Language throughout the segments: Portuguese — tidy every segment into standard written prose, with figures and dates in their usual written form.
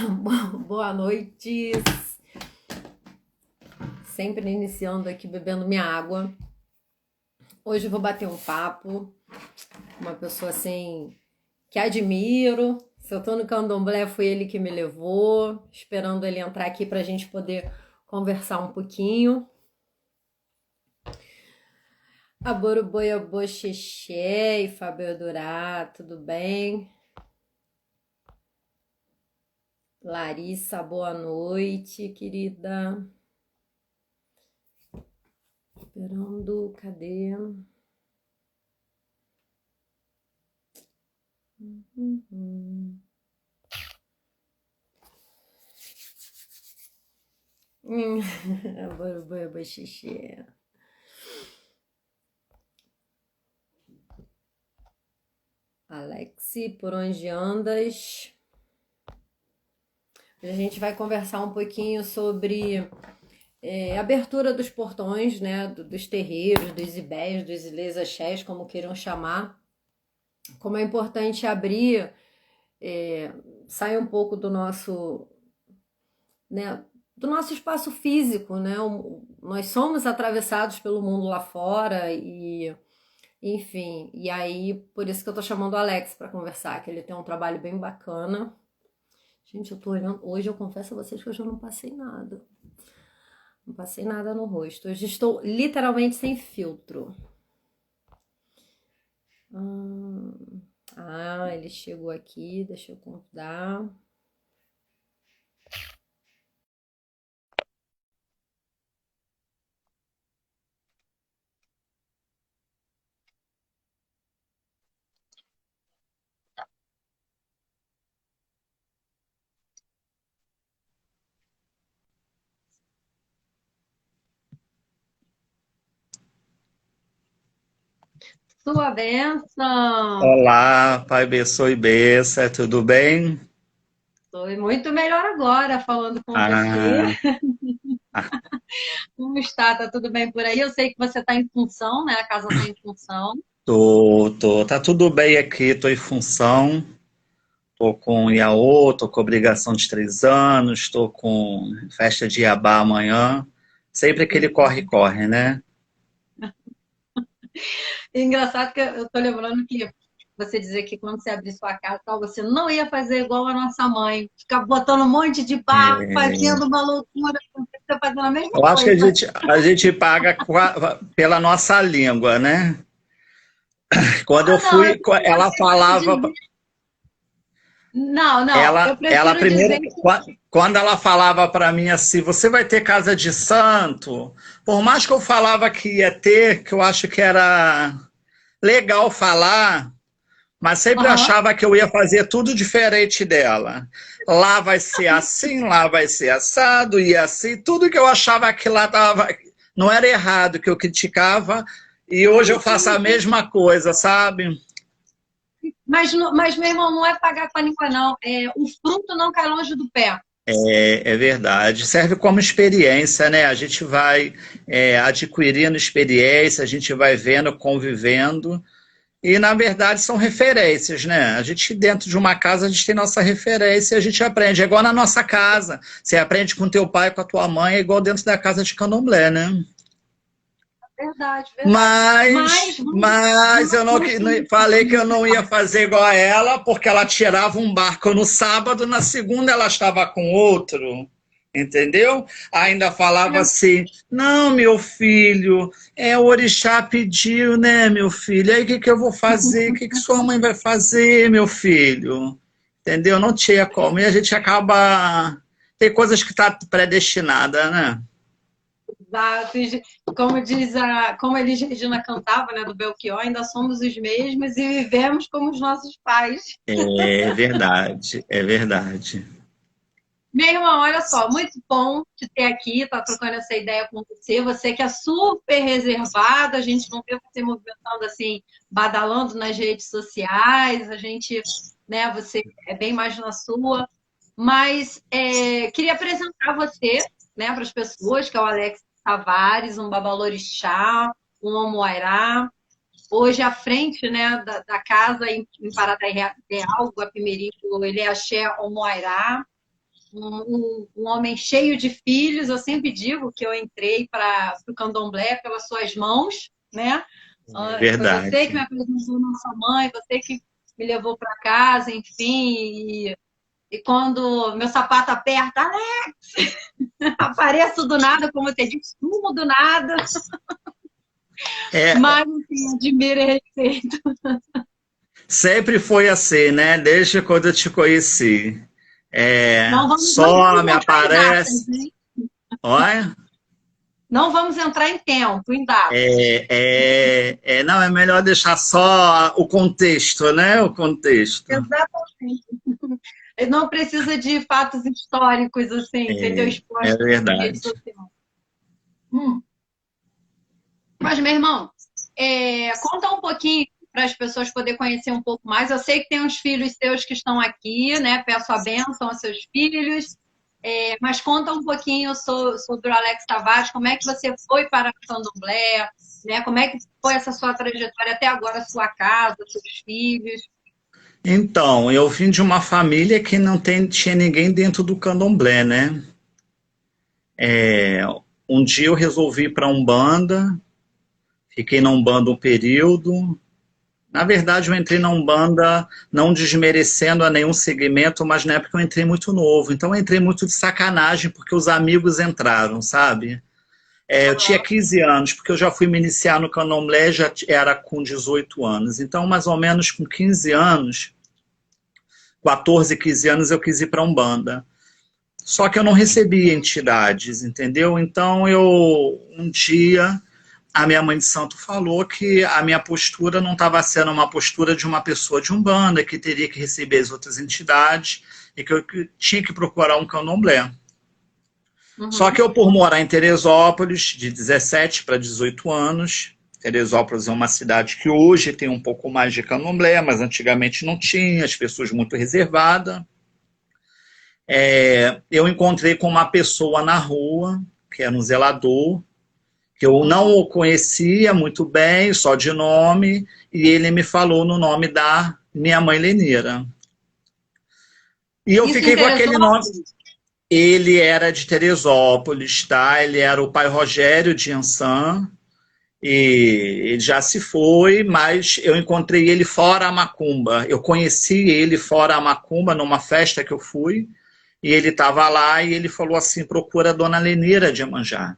Boa noite. Sempre iniciando aqui bebendo minha água. Hoje eu vou bater um papo com uma pessoa assim que admiro. Se eu tô no candomblé, foi ele que me levou. Esperando ele entrar aqui pra gente poder conversar um pouquinho. Aboruboia Boxexé e Fábio Durá, tudo bem? Larissa, boa noite, querida. Esperando, cadê? Aboruboia Boxexé. Alexi, por onde andas? A gente vai conversar um pouquinho sobre abertura dos portões, né, dos terreiros, dos ibés, dos ilês axés, como queiram chamar. Como é importante abrir, sair um pouco do nosso, né, do nosso espaço físico, né? Nós somos atravessados pelo mundo lá fora e, enfim, e aí por isso que eu tô chamando o Alex para conversar, que ele tem um trabalho bem bacana. Gente, eu tô olhando. Hoje eu confesso a vocês que hoje eu não passei nada. Não passei nada no rosto. Hoje estou literalmente sem filtro. Ele chegou aqui. Deixa eu convidar. Sua bênção! Olá, Pai abençoe Bessa, tudo bem? Estou muito melhor agora falando com você. Ah, Como está? Tá tudo bem por aí? Eu sei que você está em função, né? A casa está em função. tá tudo bem aqui, tô em função, tô com Iaô, tô com obrigação de 3 anos, tô com festa de Iabá amanhã, sempre aquele corre-corre, né? E engraçado que eu tô lembrando que você dizia que quando você abrir sua casa, tal, você não ia fazer igual a nossa mãe, ficar botando um monte de barro, fazendo uma loucura, você está fazendo a mesma Eu acho que a coisa. gente, a gente paga pela nossa língua, né? Quando eu Ah, não, eu fui, ela prefiro falava. dizer. Não, não, eu Ela prefiro dizer primeiro, que. quando ela falava para mim assim, você vai ter casa de santo, por mais que eu falava que ia ter, que eu acho que era legal falar, mas sempre Aham. achava que eu ia fazer tudo diferente dela. Lá vai ser assim, lá vai ser assado, e assim, tudo que eu achava que lá tava, não era errado, que eu criticava, e hoje Sim, eu faço sim, a sim. mesma coisa, sabe? Mas, meu irmão, não é pagar com a língua, não. O fruto não cai longe do pé. É verdade. Serve como experiência, né? A gente vai adquirindo experiência, a gente vai vendo, convivendo, e na verdade são referências, né? A gente, dentro de uma casa, a gente tem nossa referência e a gente aprende. É igual na nossa casa. Você aprende com teu pai, com a tua mãe, é igual dentro da casa de candomblé, né? Verdade, verdade. Mas, Mas, vamos, mas eu não, vamos falei que eu não ia fazer igual a ela, porque ela tirava um barco no sábado, na segunda ela estava com outro, entendeu? Ainda falava assim: não, meu filho, o orixá pediu, né, meu filho? Aí o que eu vou fazer? O que sua mãe vai fazer, meu filho? Entendeu? Não tinha como. E a gente acaba. Tem coisas que tá predestinada, né? exato. Como eles Regina cantava, né, do Belchior, ainda somos os mesmos e vivemos como os nossos pais. É verdade, é verdade. Meu irmão, olha só, muito bom te ter aqui, tá trocando essa ideia com você. Você que é super reservado, a gente não vê você movimentando assim, badalando nas redes sociais, a gente, né, você é bem mais na sua. Mas queria apresentar você, né, para as pessoas, que é o Alex Tavares, um babalorixá, um Omoairá. Hoje, à frente, né, da casa em Parada Real, Guapimirim, ele é Axé Omoairá. um homem cheio de filhos. Eu sempre digo que eu entrei para o candomblé pelas suas mãos, né? É Foi você que me verdade. apresentou nossa mãe, você que me levou para casa, enfim. E quando meu sapato aperta, Alex, apareço do nada, como você disse, sumo do nada, É, mas enfim, admiro e respeito. sempre foi assim, né? Desde quando eu te conheci. Não Só vamos me entrar em datas, aparece. né? Olha. Não vamos entrar em tempo, em datas. Não, é melhor deixar só o contexto, né? O contexto. Exatamente. Não precisa de fatos históricos, assim, entendeu? É Expostos em rede verdade. social. Hum. Mas, meu irmão, conta um pouquinho para as pessoas poderem conhecer um pouco mais. Eu sei que tem uns filhos seus que estão aqui, né? Peço a bênção aos seus filhos. Mas conta um pouquinho sobre o Alex Tavares, como é que você foi para o candomblé, né? Como é que foi essa sua trajetória até agora, sua casa, seus filhos. Então, eu vim de uma família que não tinha ninguém dentro do candomblé, né? Um dia eu resolvi ir para Umbanda, fiquei na Umbanda um período. Na verdade, eu entrei na Umbanda não desmerecendo a nenhum segmento, mas na época eu entrei muito novo. Então eu entrei muito de sacanagem, porque os amigos entraram, sabe? Eu tinha 15 anos, porque eu já fui me iniciar no candomblé, já era com 18 anos. Então, mais ou menos com 15 anos, 14, 15 anos, eu quis ir para Umbanda. Só que eu não recebia entidades, entendeu? Então, um dia, a minha mãe de santo falou que a minha postura não estava sendo uma postura de uma pessoa de Umbanda, que teria que receber as outras entidades, e que eu tinha que procurar um candomblé. Só que eu, por morar em Teresópolis, de 17 para 18 anos, Teresópolis é uma cidade que hoje tem um pouco mais de candomblé, mas antigamente não tinha, as pessoas muito reservadas. Eu encontrei com uma pessoa na rua, que era um zelador, que eu não o conhecia muito bem, só de nome, e ele me falou no nome da minha mãe Lenira. E eu Isso fiquei com interessou? aquele nome. Ele era de Teresópolis, tá? Ele era o pai Rogério de Ançã, e ele já se foi, mas eu encontrei ele fora a macumba. Eu conheci ele fora a macumba, numa festa que eu fui, e ele estava lá e ele falou assim, procura a dona Lenira de Iemanjá,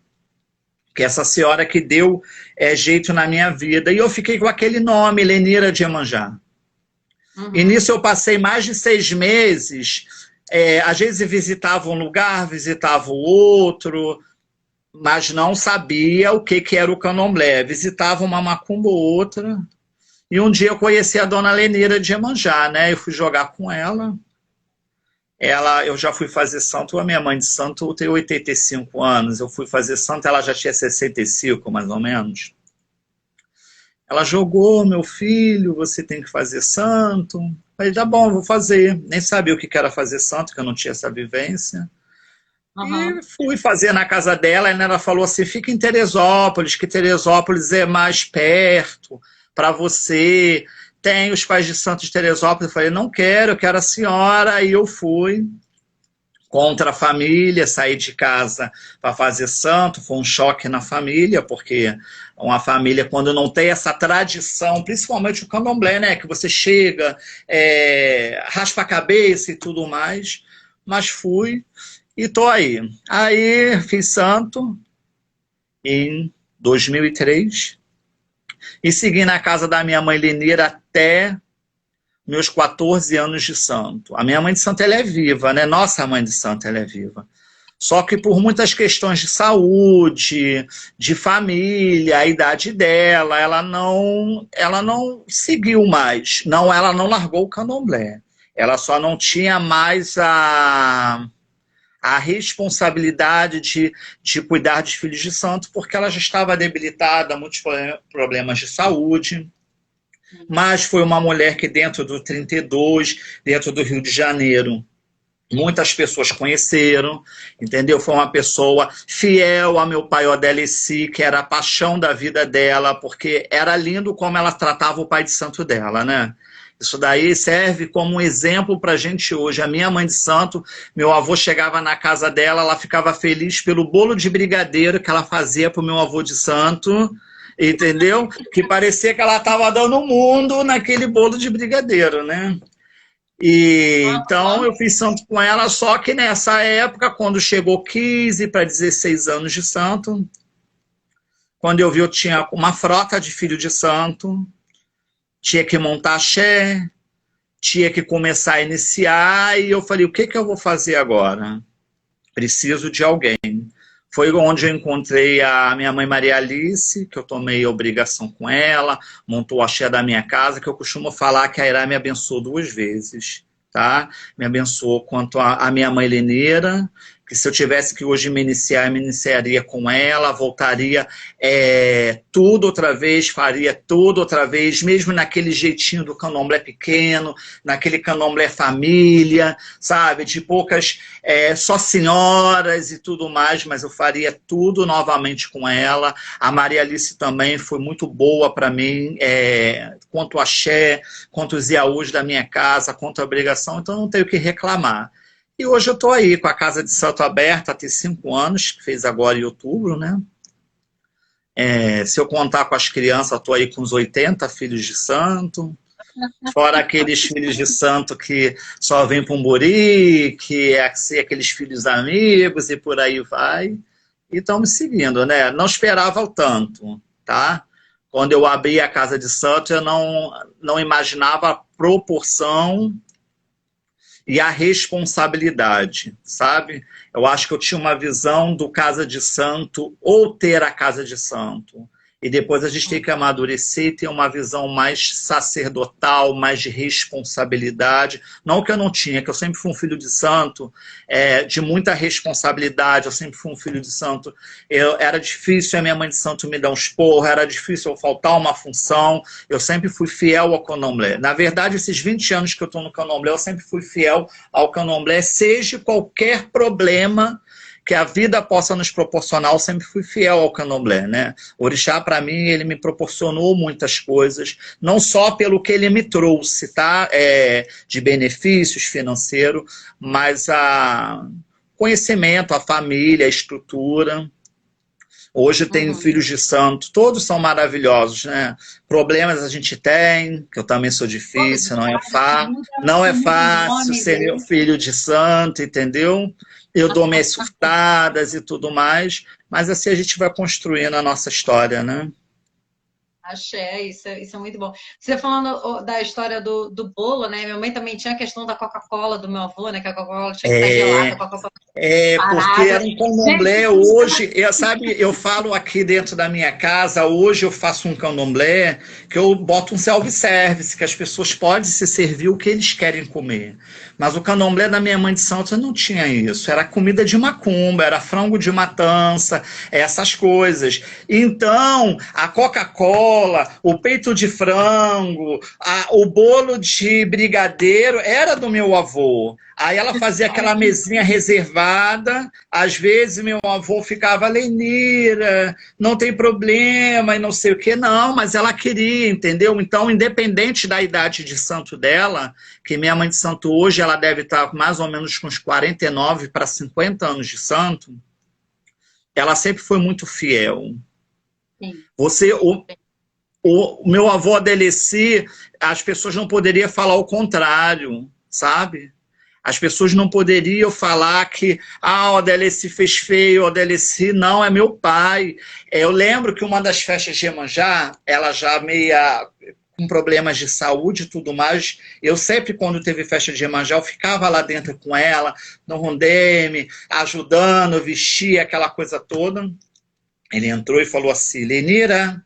que é essa senhora que deu jeito na minha vida. E eu fiquei com aquele nome, Lenira de Iemanjá. E nisso eu passei mais de 6 meses, às vezes visitava um lugar, visitava o outro, mas não sabia o que era o candomblé. Visitava uma macumba ou outra. E um dia eu conheci a dona Lenira de Iemanjá, né? Eu fui jogar com ela. Eu já fui fazer santo, a minha mãe de santo tem 85 anos. Eu fui fazer santo, ela já tinha 65, mais ou menos. Ela jogou, meu filho, você tem que fazer santo. Falei, tá bom, vou fazer. Nem sabia o que era fazer santo, que eu não tinha essa vivência. E fui fazer na casa dela, e ela falou assim, fica em Teresópolis, que Teresópolis é mais perto para você. Tem os pais de santo de Teresópolis. Eu falei, não quero, eu quero a senhora. E eu fui contra a família, saí de casa para fazer santo. Foi um choque na família, porque uma família, quando não tem essa tradição, principalmente o candomblé, né, que você chega, raspa a cabeça e tudo mais, mas fui e tô aí. Aí fiz santo em 2003 e segui na casa da minha mãe Lenira até meus 14 anos de santo. A minha mãe de santo, ela é viva, né? Nossa mãe de santo, ela é viva. Só que por muitas questões de saúde, de família, a idade dela, ela não seguiu mais. Não, ela não largou o candomblé. Ela só não tinha mais a responsabilidade de cuidar de filhos de santo, porque ela já estava debilitada, muitos problemas de saúde. Mas foi uma mulher que dentro do 32, dentro do Rio de Janeiro, Muitas pessoas conheceram, entendeu? Foi uma pessoa fiel a meu pai Odelici, que era a paixão da vida dela, porque era lindo como ela tratava o pai de santo dela, né? Isso daí serve como um exemplo para a gente hoje. A minha mãe de santo, meu avô chegava na casa dela, ela ficava feliz pelo bolo de brigadeiro que ela fazia para o meu avô de santo, entendeu? Que parecia que ela estava dando o mundo naquele bolo de brigadeiro, né? E então eu fiz santo com ela, só que nessa época, quando chegou 15 para 16 anos de santo, quando eu vi eu tinha uma frota de filho de santo, tinha que montar axé, tinha que começar a iniciar, e eu falei, o que que eu vou fazer agora? Preciso de alguém. Foi onde eu encontrei a minha mãe Maria Alice, que eu tomei obrigação com ela, montou o axé da minha casa, que eu costumo falar que a Irá me abençoou 2 vezes, tá? Me abençoou quanto a minha mãe Leneira, que se eu tivesse que hoje me iniciar, eu me iniciaria com ela, voltaria tudo outra vez, faria tudo outra vez, mesmo naquele jeitinho do candomblé pequeno, naquele candomblé família, sabe, de poucas, só senhoras e tudo mais, mas eu faria tudo novamente com ela. A Maria Alice também foi muito boa para mim, quanto axé, quanto os iaús da minha casa, quanto a obrigação, então não tenho o que reclamar. E hoje eu estou aí com a Casa de Santo aberta há 5 anos, que fez agora em outubro, né? Se eu contar com as crianças, eu estou aí com uns 80 filhos de santo, fora aqueles filhos de santo que só vêm para um buri, que aqueles filhos amigos e por aí vai. E estamos seguindo, né? Não esperava o tanto, tá? Quando eu abri a Casa de Santo, eu não imaginava a proporção e a responsabilidade, sabe? Eu acho que eu tinha uma visão do Casa de Santo ou ter a Casa de Santo. E depois a gente tem que amadurecer e ter uma visão mais sacerdotal, mais de responsabilidade. Não que eu não tinha, que eu sempre fui um filho de santo, de muita responsabilidade, eu sempre fui um filho de santo. Era difícil a minha mãe de santo me dar um esporro, era difícil eu faltar uma função, eu sempre fui fiel ao candomblé. Na verdade, esses 20 anos que eu estou no candomblé, eu sempre fui fiel ao candomblé, seja qualquer problema que a vida possa nos proporcionar, eu sempre fui fiel ao candomblé, né? O orixá, para mim, ele me proporcionou muitas coisas, não só pelo que ele me trouxe, tá? De benefícios financeiros, mas conhecimento, a família, a estrutura. Hoje tem filhos de santo, todos são maravilhosos, né? Problemas a gente tem, que eu também sou difícil, não é fácil ser filho de santo, entendeu? Eu dou minhas surtadas e tudo mais, mas assim a gente vai construindo a nossa história, né? Axé, isso é muito bom. Você falando da história do bolo, né? Minha mãe também tinha a questão da Coca-Cola do meu avô, né? Que a Coca-Cola tinha que estar gelada, a Coca-Cola porque parada. era um candomblé hoje, sabe, eu falo aqui dentro da minha casa, hoje eu faço um candomblé que eu boto um self-service, que as pessoas podem se servir o que eles querem comer. Mas o candomblé da minha mãe de santo não tinha isso, era comida de macumba, era frango de matança, essas coisas. Então, a Coca-Cola, o peito de frango, o bolo de brigadeiro era do meu avô. Aí ela fazia aquela mesinha reservada, às vezes meu avô ficava, Lenira, não tem problema e não sei o que, não, mas ela queria, entendeu? Então, independente da idade de santo dela, que minha mãe de santo hoje, ela deve estar mais ou menos com uns 49 para 50 anos de santo, ela sempre foi muito fiel. Sim. O meu avô Adeleci, as pessoas não poderiam falar o contrário, sabe? As pessoas não poderiam falar que o Adeleci fez feio, o Adeleci não, é meu pai. Eu lembro que uma das festas de Iemanjá, ela já meia com problemas de saúde e tudo mais, eu sempre, quando teve festa de Iemanjá, eu ficava lá dentro com ela, no rondeme, ajudando, vestia, aquela coisa toda. Ele entrou e falou assim, Lenira,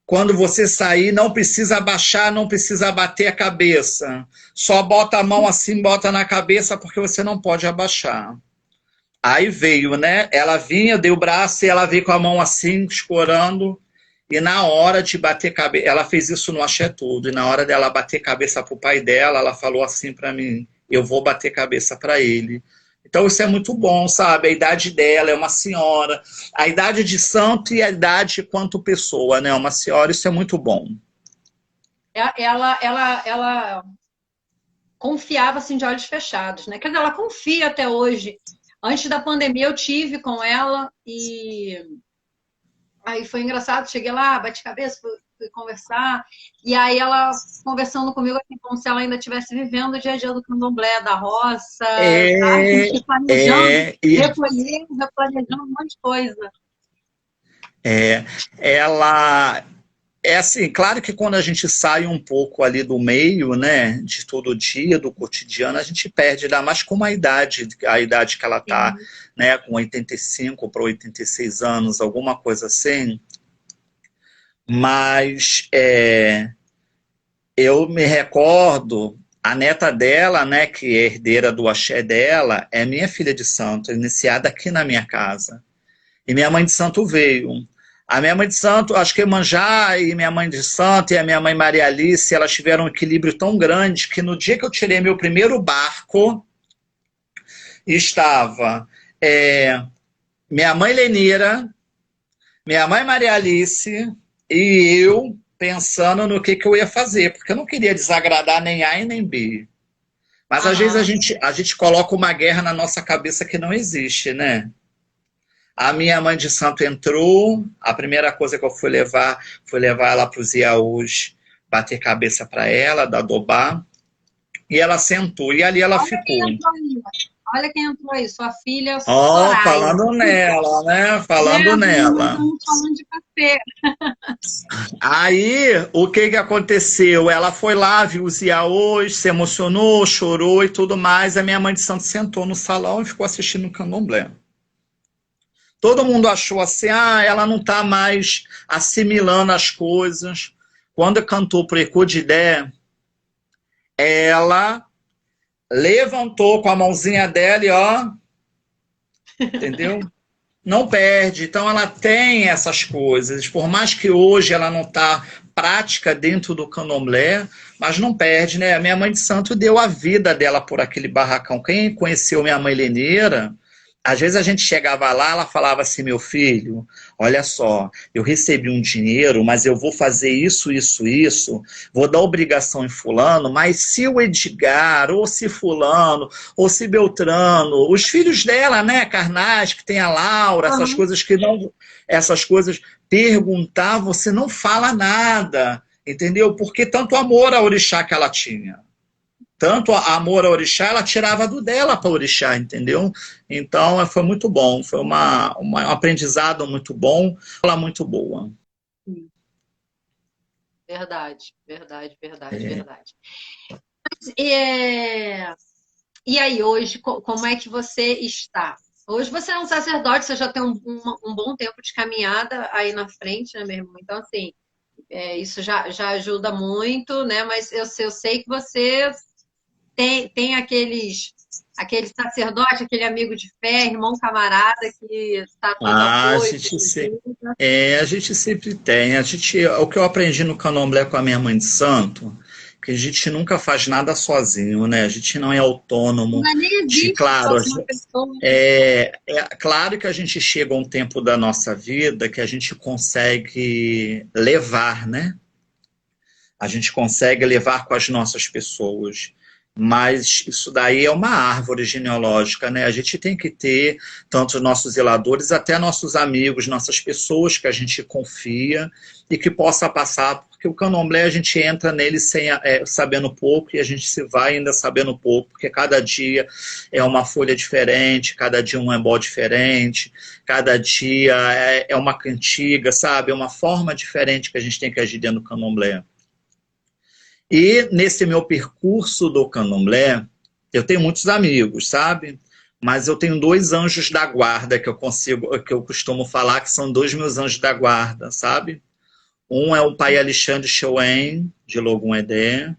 quando você sair, não precisa abaixar, não precisa bater a cabeça. Só bota a mão assim, bota na cabeça, porque você não pode abaixar. Aí veio, né? Ela vinha, deu o braço e ela veio com a mão assim, escorando. E na hora de bater cabeça, ela fez isso no axé todo. E na hora dela bater cabeça pro pai dela, ela falou assim para mim, eu vou bater cabeça para ele. Então isso é muito bom, sabe? A idade dela é uma senhora, a idade de santo e a idade quanto pessoa, né? Uma senhora, isso é muito bom. Ela confiava assim de olhos fechados, né? Quer dizer, ela confia até hoje. Antes da pandemia eu tive com ela e aí foi engraçado, cheguei lá, bati cabeça, fui conversar, e aí ela conversando comigo assim, como se ela ainda estivesse vivendo o dia a dia do candomblé, da roça, sabe? Planejando, É, e replanejando um monte de coisa. é, ela é assim, claro que quando a gente sai um pouco ali do meio, né, de todo dia, do cotidiano, a gente perde, ainda mais com a idade que ela tá, Sim. né, com 85 para 86 anos, alguma coisa assim. Mas eu me recordo, a neta dela, né, que é herdeira do axé dela, é minha filha de santo, iniciada aqui na minha casa. E minha mãe de santo veio. A minha mãe de santo, acho que Iemanjá e minha mãe de santo e a minha mãe Maria Alice, elas tiveram um equilíbrio tão grande que no dia que eu tirei meu primeiro barco, estava minha mãe Lenira, minha mãe Maria Alice e eu pensando no que eu ia fazer, porque eu não queria desagradar nem A e nem B. Mas às vezes Aham. a gente coloca uma guerra na nossa cabeça que não existe, né? A minha mãe de santo entrou, a primeira coisa que eu fui levar ela para os Iaús, bater cabeça para ela, dar dobá, e ela sentou, e ali ela Olha quem ficou. entrou aí. Olha quem entrou aí, sua filha Ó, Soraya. falando nela, né? Falando Nós nela. estamos falando de café. Aí, o que que aconteceu? Ela foi lá, viu os Iaôs, se emocionou, chorou e tudo mais. A minha mãe de santo sentou no salão e ficou assistindo o candomblé. Todo mundo achou assim, ela não está mais assimilando as coisas. Quando cantou pro Ecodidé, ela levantou com a mãozinha dela e ó, entendeu? Não perde. Então ela tem essas coisas. Por mais que hoje ela não está prática dentro do candomblé, mas não perde, né? A minha mãe de santo deu a vida dela por aquele barracão. Quem conheceu minha mãe Leneira, às vezes a gente chegava lá, ela falava assim, meu filho, olha só, eu recebi um dinheiro, mas eu vou fazer isso, isso, isso, vou dar obrigação em fulano, mas se o Edgar, ou se fulano, ou se Beltrano, os filhos dela, né, carnais, que tem a Laura, essas Aham. coisas que não, essas coisas, perguntar, você não fala nada, entendeu? Porque tanto amor a orixá que ela tinha. Tanto amor a orixá, ela tirava do dela para orixá, entendeu? Então, foi muito bom. Foi um aprendizado muito bom, ela muito boa. Verdade, verdade, verdade, É. verdade. É, e aí, hoje, como é que você está? Hoje você é um sacerdote, você já tem um bom tempo de caminhada aí na frente, né, meu irmão? Então, assim, isso já ajuda muito, né? Mas eu sei que você tem aquele sacerdote, aquele amigo de fé, irmão camarada que está todo Ah, apoio, todo ajuda. a gente sempre tem. O que eu aprendi no candomblé com a minha mãe de santo, que a gente nunca faz nada sozinho, né? A gente não é autônomo. Mas nem existe só Claro, uma pessoa. é claro que a gente chega a um tempo da nossa vida que a gente consegue levar, né? A gente consegue levar com as nossas pessoas. Mas isso daí é uma árvore genealógica, né? A gente tem que ter tanto os nossos zeladores, até nossos amigos, nossas pessoas que a gente confia e que possa passar, porque o candomblé a gente entra nele sabendo pouco e a gente se vai ainda sabendo pouco, porque cada dia é uma folha diferente, cada dia um ebó diferente, cada dia é uma cantiga, sabe? É uma forma diferente que a gente tem que agir dentro do candomblé. E nesse meu percurso do candomblé, eu tenho muitos amigos, sabe? Mas eu tenho dois anjos da guarda que eu costumo falar que são dois meus anjos da guarda, sabe? Um é o pai Alexandre Chouen, de Logum Edé,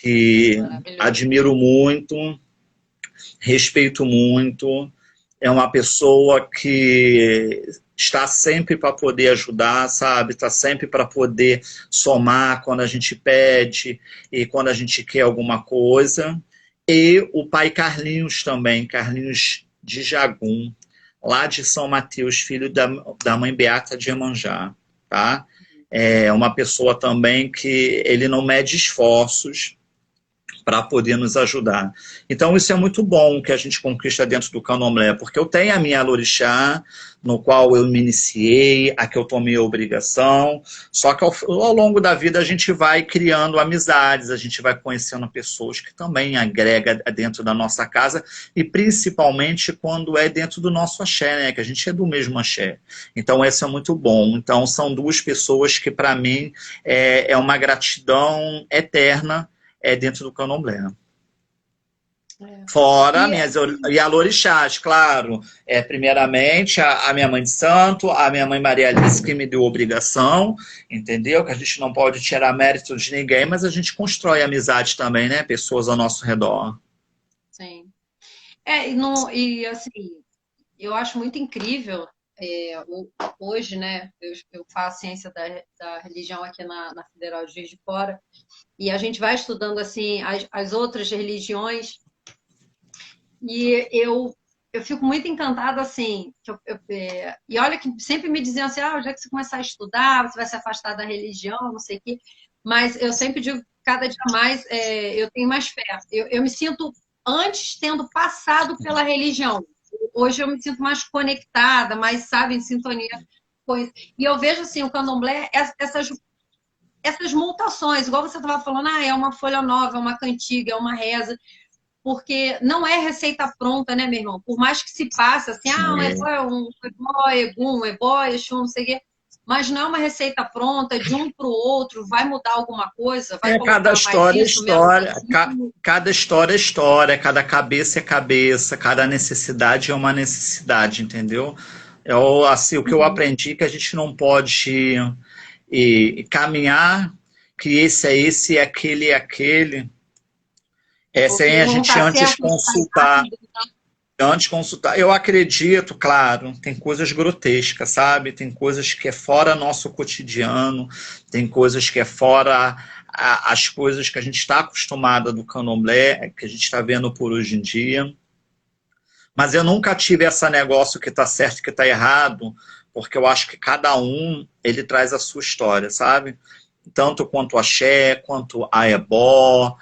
que Maravilhoso. admiro muito, respeito muito, é uma pessoa que está sempre para poder ajudar, sabe? Está sempre para poder somar quando a gente pede e quando a gente quer alguma coisa. e o pai Carlinhos também, Carlinhos de Jagum, lá de São Mateus, filho da mãe Beata de Iemanjá, tá? É uma pessoa também que ele não mede esforços para poder nos ajudar. Então isso é muito bom que a gente conquista dentro do candomblé, porque eu tenho a minha Alorixá, no qual eu me iniciei, a que eu tomei a obrigação, só que ao longo da vida a gente vai criando amizades, a gente vai conhecendo pessoas que também agregam dentro da nossa casa, e principalmente quando é dentro do nosso axé, né, que a gente é do mesmo axé. Então isso é muito bom. Então são duas pessoas que para mim é uma gratidão eterna dentro do candomblé. Fora minhas Yalorixás, claro. Primeiramente, a minha mãe de santo, a minha mãe Maria Alice, que me deu obrigação, entendeu? Que a gente não pode tirar mérito de ninguém, mas a gente constrói amizade também, né? Pessoas ao nosso redor. Sim. E assim, eu acho muito incrível. Hoje, né, eu faço ciência da religião aqui na Federal de Juiz de Fora, e a gente vai estudando assim as outras religiões, e eu fico muito encantada assim, e olha que sempre me diziam assim, o dia que você começar a estudar, você vai se afastar da religião, não sei o quê, mas eu sempre digo, cada dia mais eu tenho mais fé, eu me sinto antes tendo passado pela religião. Hoje eu me sinto mais conectada, mais, sabe, em sintonia com isso. E eu vejo, assim, o candomblé, essas mutações, igual você estava falando, é uma folha nova, é uma cantiga, é uma reza, porque não é receita pronta, né, meu irmão? Por mais que se passe, assim, um ebó é um ebó, egum, um ebó, exu, não sei o quê, mas não é uma receita pronta, de um para o outro, vai mudar alguma coisa? Vai cada história é história, cada história é história, cada cabeça é cabeça, cada necessidade é uma necessidade, entendeu? Assim, o que eu aprendi é que a gente não pode caminhar, que esse é esse, aquele é aquele, sem a gente antes consultar. Antes de consultar, eu acredito, claro, tem coisas grotescas, sabe? Tem coisas que é fora nosso cotidiano, tem coisas que é fora as coisas que a gente está acostumada do candomblé, que a gente está vendo por hoje em dia. Mas eu nunca tive esse negócio que está certo e que está errado, porque eu acho que cada um, ele traz a sua história, sabe? Tanto quanto axé, quanto a ebó.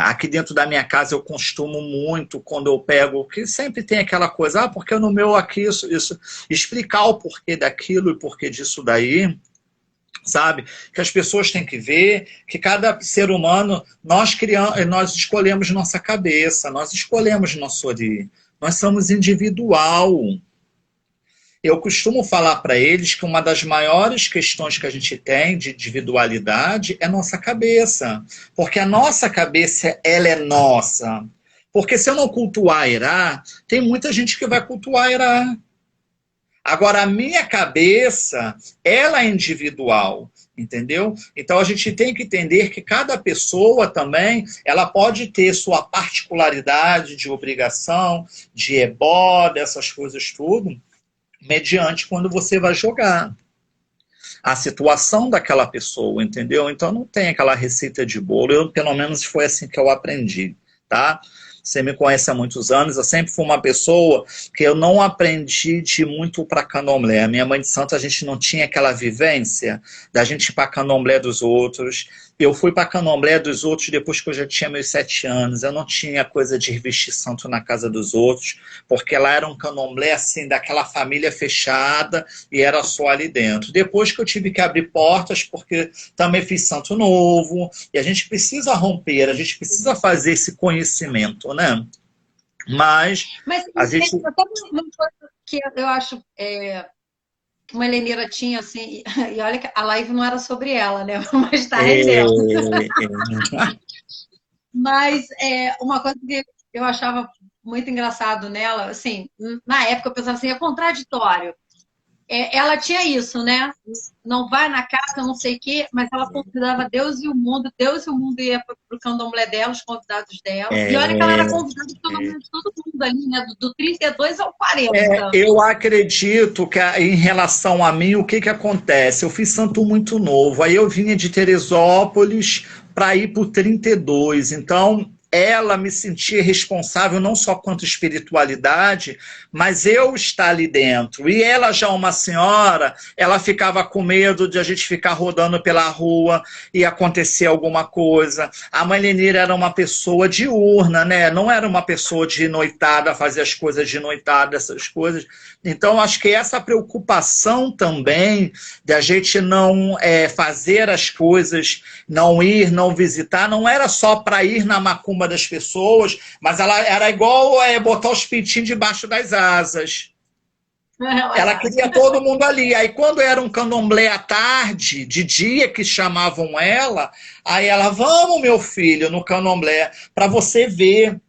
Aqui dentro da minha casa eu costumo muito, quando eu pego, que sempre tem aquela coisa, porque no meu aqui isso, explicar o porquê daquilo e porquê disso daí, sabe? Que as pessoas têm que ver que cada ser humano, nós escolhemos nossa cabeça, nós escolhemos nosso ori, nós somos individual. Eu costumo falar para eles que uma das maiores questões que a gente tem de individualidade é nossa cabeça. Porque a nossa cabeça, ela é nossa. Porque se eu não cultuar Irá, tem muita gente que vai cultuar Irá. Agora, a minha cabeça, ela é individual, entendeu? Então, a gente tem que entender que cada pessoa também, ela pode ter sua particularidade de obrigação, de ebó, dessas coisas tudo, mediante quando você vai jogar a situação daquela pessoa, entendeu? Então não tem aquela receita de bolo, pelo menos foi assim que eu aprendi, tá? Você me conhece há muitos anos, eu sempre fui uma pessoa que eu não aprendi de muito para candomblé. A minha mãe de santo, a gente não tinha aquela vivência da gente ir para candomblé dos outros. Eu fui para candomblé dos outros depois que eu já tinha meus 7 anos. Eu não tinha coisa de vestir santo na casa dos outros, porque lá era um candomblé assim, daquela família fechada, e era só ali dentro. Depois que eu tive que abrir portas, porque também fiz santo novo, e a gente precisa romper, a gente precisa fazer esse conhecimento, né? Mas a gente... Uma coisa que eu acho que uma heleneira tinha, assim, e olha que a live não era sobre ela, né? Mas tá rendendo. Mas uma coisa que eu achava muito engraçado nela, assim, na época eu pensava assim, é contraditório. Ela tinha isso, né? Não vai na casa, não sei o quê, mas ela convidava Deus e o mundo ia para o candomblé dela, os convidados dela. E olha que ela era convidada de todo mundo ali, né? Do 32 ao 40. Eu acredito que em relação a mim, o que acontece? Eu fiz santo muito novo, aí eu vinha de Teresópolis para ir para o 32, então ela me sentir responsável não só quanto espiritualidade, mas eu estar ali dentro. E ela já uma senhora, ela ficava com medo de a gente ficar rodando pela rua e acontecer alguma coisa. A mãe Lenira era uma pessoa diurna, né? Não era uma pessoa de noitada, fazer as coisas de noitada, essas coisas. Então, acho que essa preocupação também de a gente não fazer as coisas, não ir, não visitar, não era só para ir na macumba das pessoas, mas ela era igual botar os pintinhos debaixo das asas. Ela queria todo mundo ali. Aí quando era um candomblé à tarde, de dia que chamavam ela, aí ela, vamos meu filho, no candomblé, para você ver.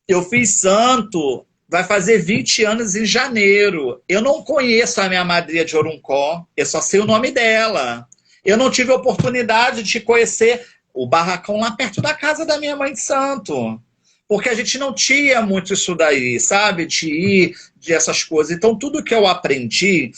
Eu fiz santo, vai fazer 20 anos em janeiro. Eu não conheço a minha madrinha de Oruncó, eu só sei o nome dela. Eu não tive oportunidade de conhecer o barracão lá perto da casa da minha mãe de santo. Porque a gente não tinha muito isso daí, sabe? De ir, de essas coisas. Então, tudo que eu aprendi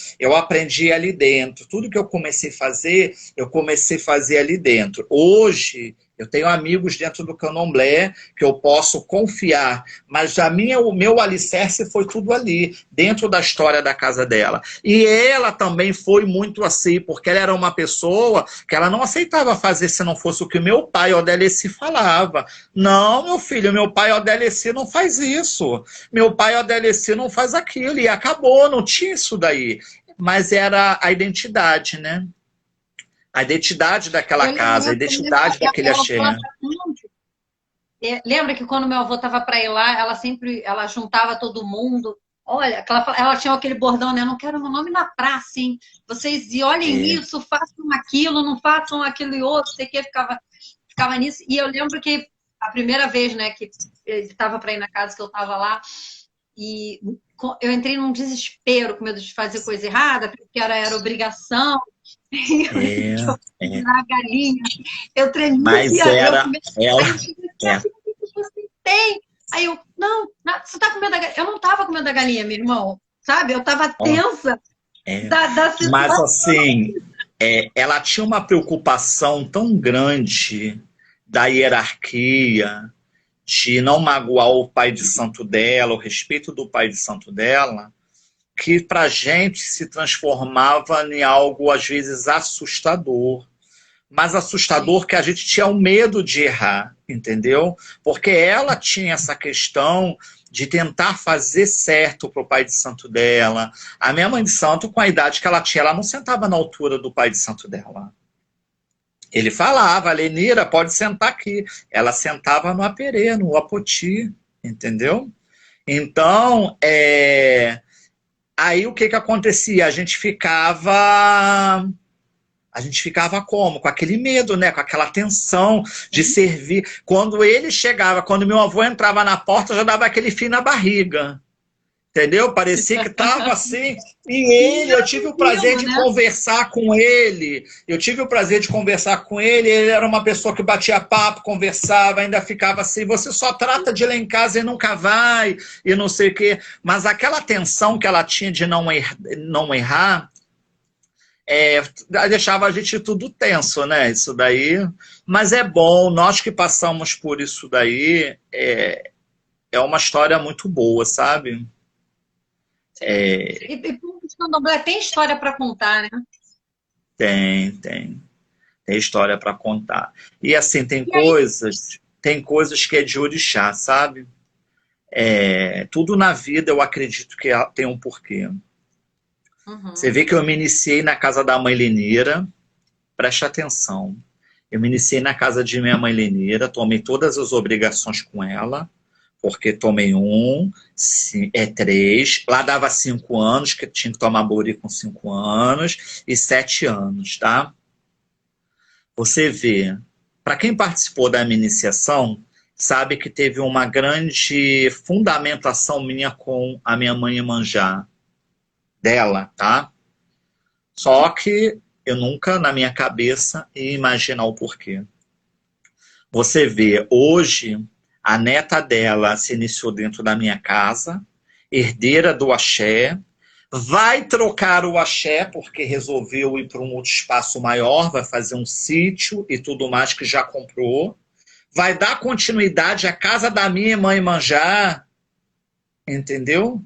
ali dentro. Tudo que eu comecei a fazer ali dentro. Hoje, eu tenho amigos dentro do candomblé que eu posso confiar, mas o meu alicerce foi tudo ali, dentro da história da casa dela. E ela também foi muito assim, porque ela era uma pessoa que ela não aceitava fazer se não fosse o que o meu pai, Odaleci, falava. Não, meu filho, meu pai, Odaleci, não faz isso. Meu pai, Odaleci, não faz aquilo. E acabou, não tinha isso daí. Mas era a identidade, né? A identidade daquela casa, a identidade daquele axé. Lembra que quando meu avô estava para ir lá, ela juntava todo mundo. Olha, ela tinha aquele bordão, né? Eu não quero meu nome na praça, hein? Vocês olhem isso, façam aquilo, não façam aquilo e outro, sei que ficava nisso. E eu lembro que a primeira vez, né, que ele estava para ir na casa que eu estava lá, e eu entrei num desespero, com medo de fazer coisa errada, porque era obrigação. Na galinha, eu tremia. Mas era ela. Você tem? Aí eu, não, você tá com medo da galinha? Eu não tava com medo da galinha, meu irmão, sabe? Eu tava tensa da situação. Mas assim, ela tinha uma preocupação tão grande da hierarquia, de não magoar o pai de santo dela, o respeito do pai de santo dela, que para a gente se transformava em algo, às vezes, assustador. Mas assustador que a gente tinha o medo de errar, entendeu? Porque ela tinha essa questão de tentar fazer certo para o pai de santo dela. A minha mãe de santo, com a idade que ela tinha, ela não sentava na altura do pai de santo dela. Ele falava, Lenira, pode sentar aqui. Ela sentava no aperê, no apoti, entendeu? Então, aí o que acontecia? A gente ficava como? Com aquele medo, né? Com aquela tensão de servir. Quando ele chegava, quando meu avô entrava na porta, já dava aquele fio na barriga. Entendeu? Parecia que estava assim. E eu tive o prazer de conversar com ele. Ele era uma pessoa que batia papo, conversava, ainda ficava assim, você só trata de ir lá em casa e nunca vai, e não sei o quê. Mas aquela tensão que ela tinha de não errar, deixava a gente tudo tenso, né? Isso daí. Mas é bom, nós que passamos por isso daí, é uma história muito boa, sabe? E o candomblé tem história para contar, né? Tem história para contar. E assim, tem coisas que é de orixá, sabe? Tudo na vida eu acredito que tem um porquê. Você vê que eu me iniciei na casa da mãe Lenira, preste atenção. Eu me iniciei na casa de minha mãe Lenira, tomei todas as obrigações com ela, porque tomei 3, lá dava 5 anos, que tinha que tomar bori com 5 anos, e 7 anos, tá? Você vê, para quem participou da minha iniciação, sabe que teve uma grande fundamentação minha com a minha mãe Iemanjá, dela, tá? Só que eu nunca, na minha cabeça, ia imaginar o porquê. Você vê, hoje, a neta dela se iniciou dentro da minha casa, herdeira do axé, vai trocar o axé, porque resolveu ir para um outro espaço maior, vai fazer um sítio e tudo mais que já comprou, vai dar continuidade à casa da minha irmã Iemanjá, entendeu?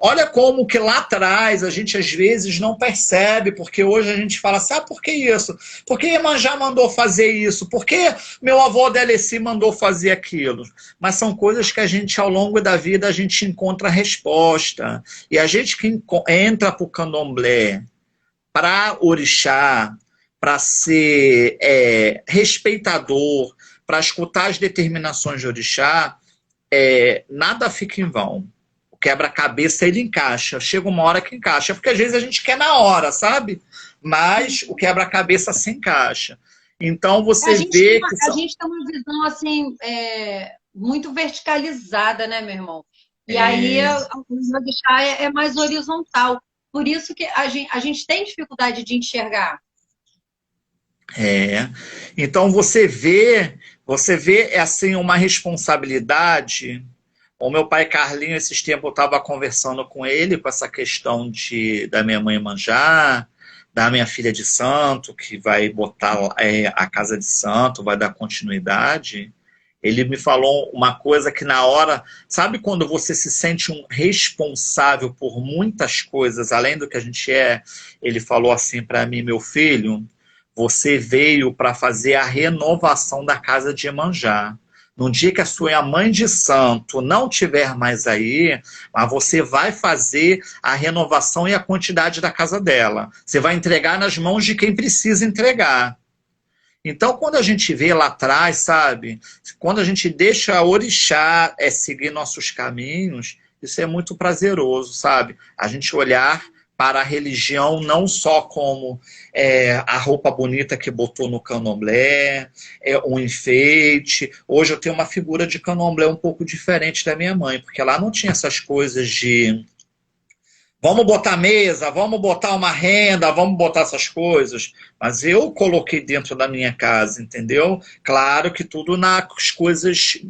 Olha como que lá atrás a gente às vezes não percebe, porque hoje a gente fala, sabe por que isso? Por que Iemanjá mandou fazer isso? Por que meu avô Deleci mandou fazer aquilo? Mas são coisas que a gente, ao longo da vida, a gente encontra resposta. E a gente que entra para o candomblé, para orixá, para ser respeitador, para escutar as determinações de orixá, nada fica em vão. O quebra-cabeça, ele encaixa. Chega uma hora que encaixa. Porque às vezes a gente quer na hora, sabe? Mas o quebra-cabeça se encaixa. Então você vê que... A gente tem uma visão, assim, muito verticalizada, né, meu irmão? E aí o orixá é mais horizontal. Por isso que a gente tem dificuldade de enxergar. Então você vê assim, uma responsabilidade. O meu pai Carlinho, esses tempos eu estava conversando com ele com essa questão da minha mãe Iemanjá, da minha filha de santo, que vai botar a casa de santo, vai dar continuidade. Ele me falou uma coisa que na hora, sabe quando você se sente um responsável por muitas coisas, além do que a gente é? Ele falou assim para mim, meu filho, você veio para fazer a renovação da casa de Iemanjá. No dia que a sua mãe de santo não tiver mais aí, mas você vai fazer a renovação e a quantidade da casa dela. Você vai entregar nas mãos de quem precisa entregar. Então, quando a gente vê lá atrás, sabe? Quando a gente deixa a orixá seguir nossos caminhos, isso é muito prazeroso, sabe? A gente olhar para a religião não só como a roupa bonita que botou no candomblé, um enfeite. Hoje eu tenho uma figura de candomblé um pouco diferente da minha mãe, porque lá não tinha essas coisas de vamos botar mesa, vamos botar uma renda, vamos botar essas coisas. Mas eu coloquei dentro da minha casa, entendeu? Claro que tudo nas coisas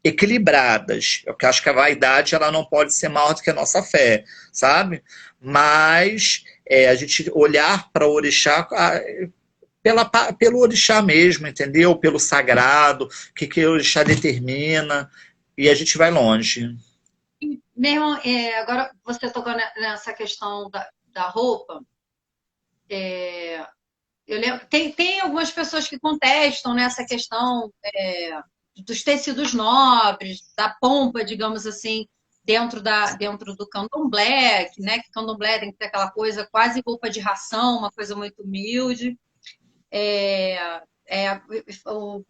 equilibradas. Eu acho que a vaidade ela não pode ser maior do que a nossa fé, sabe? Mas a gente olhar para o orixá pelo orixá mesmo, entendeu? Pelo sagrado, o que o orixá determina, e a gente vai longe. Meu irmão, agora você tocou nessa questão da roupa. Eu lembro, tem algumas pessoas que contestam nessa questão dos tecidos nobres, da pompa, digamos assim, dentro do candomblé, né? Que candomblé tem que ter aquela coisa quase roupa de ração, uma coisa muito humilde. O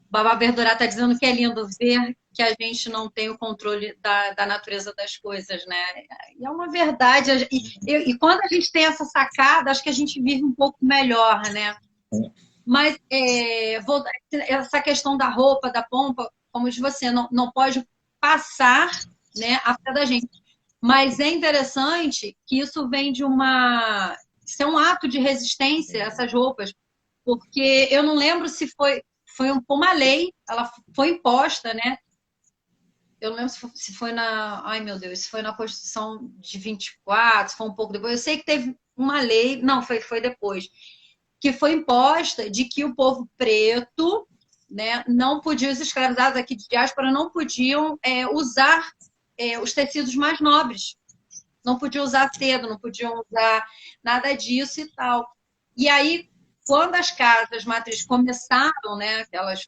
Babá Verdurá está dizendo que é lindo ver que a gente não tem o controle da natureza das coisas, né? E é uma verdade. E quando a gente tem essa sacada, acho que a gente vive um pouco melhor, né? Mas essa questão da roupa, da pompa, como diz você, não pode passar, né, a fé da gente. Mas é interessante que isso vem de isso é um ato de resistência, essas roupas, porque eu não lembro se foi uma lei, ela foi imposta, né? Eu não lembro se foi ai meu Deus, se foi na Constituição de 24, se foi um pouco depois. Eu sei que teve uma lei, não, foi depois, que foi imposta de que o povo preto, né, não podia, os escravizados aqui de diáspora não podiam usar os tecidos mais nobres. Não podiam usar seda, não podiam usar nada disso e tal. E aí, quando as casas matrizes começaram, né, elas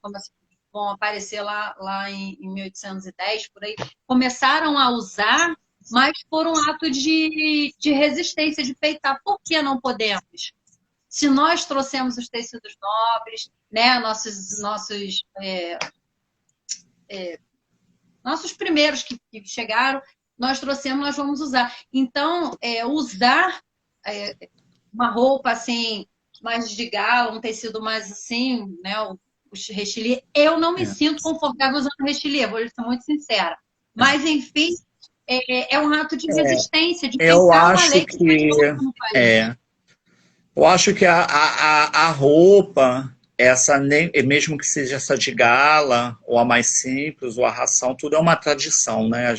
vão aparecer lá em 1810, por aí, começaram a usar, mas por um ato de resistência, de peitar. Por que não podemos? Se nós trouxemos os tecidos nobres, né, nossos primeiros que chegaram, nós trouxemos, nós vamos usar. Então, usar uma roupa assim, mais de gala, um tecido mais assim, né, o rechilier, eu não me sinto confortável usando rechilier, vou ser muito sincera. Mas, enfim, é um ato de resistência, de peitar uma lei que foi imposta no país. Eu acho que a roupa, mesmo que seja essa de gala, ou a mais simples, ou a ração, tudo é uma tradição, né?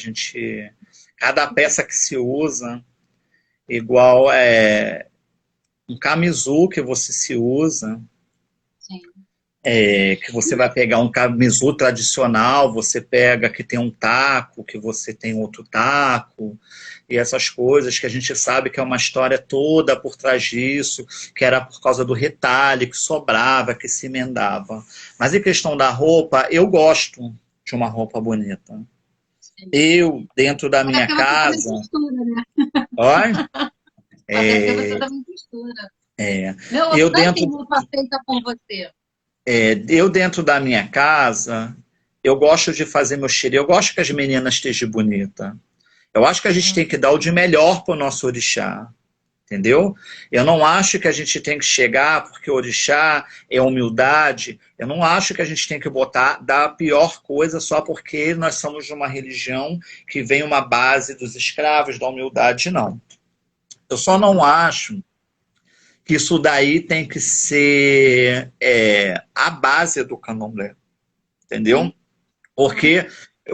Cada peça que se usa, igual um camisu que você se usa, Sim. que você vai pegar um camisu tradicional, você pega que tem um taco, que você tem outro taco, e essas coisas que a gente sabe que é uma história toda por trás disso, que era por causa do retalho, que sobrava, que se emendava. Mas em questão da roupa, eu gosto de uma roupa bonita. Eu, dentro da minha casa... Costura, né? Olha, Até porque você também costura. Meu, eu não dentro... tem roupa feita por você. Eu dentro da minha casa, eu gosto de fazer meu xerê, eu gosto que as meninas estejam bonitas. Eu acho que a gente tem que dar o de melhor para o nosso orixá, entendeu? Eu não acho que a gente tem que chegar, porque o orixá é humildade, eu não acho que a gente tem que dar a pior coisa só porque nós somos de uma religião que vem uma base dos escravos, da humildade, não. Eu só não acho que isso daí tem que ser a base do candomblé, entendeu? Porque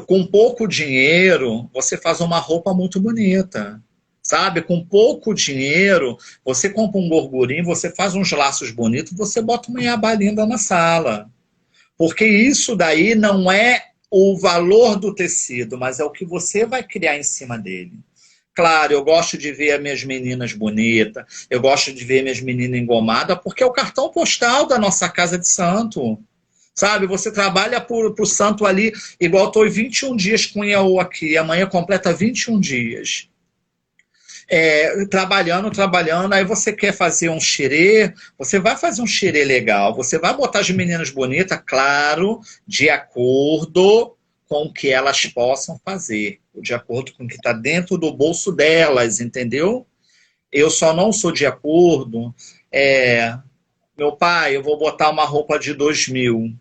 com pouco dinheiro você faz uma roupa muito bonita, sabe? Com pouco dinheiro você compra um gorgurinho, você faz uns laços bonitos, você bota uma iabá linda na sala. Porque isso daí não é o valor do tecido, mas é o que você vai criar em cima dele. Claro, eu gosto de ver as minhas meninas bonitas, eu gosto de ver minhas meninas engomadas, porque é o cartão postal da nossa casa de santo. Sabe, você trabalha pro santo ali, igual estou 21 dias com o Iaô aqui, amanhã completa 21 dias. Trabalhando, aí você quer fazer um xerê, você vai fazer um xerê legal, você vai botar as meninas bonitas, claro, de acordo com o que elas possam fazer, de acordo com o que está dentro do bolso delas, entendeu? Eu só não sou de acordo, meu pai, eu vou botar uma roupa de 2.000,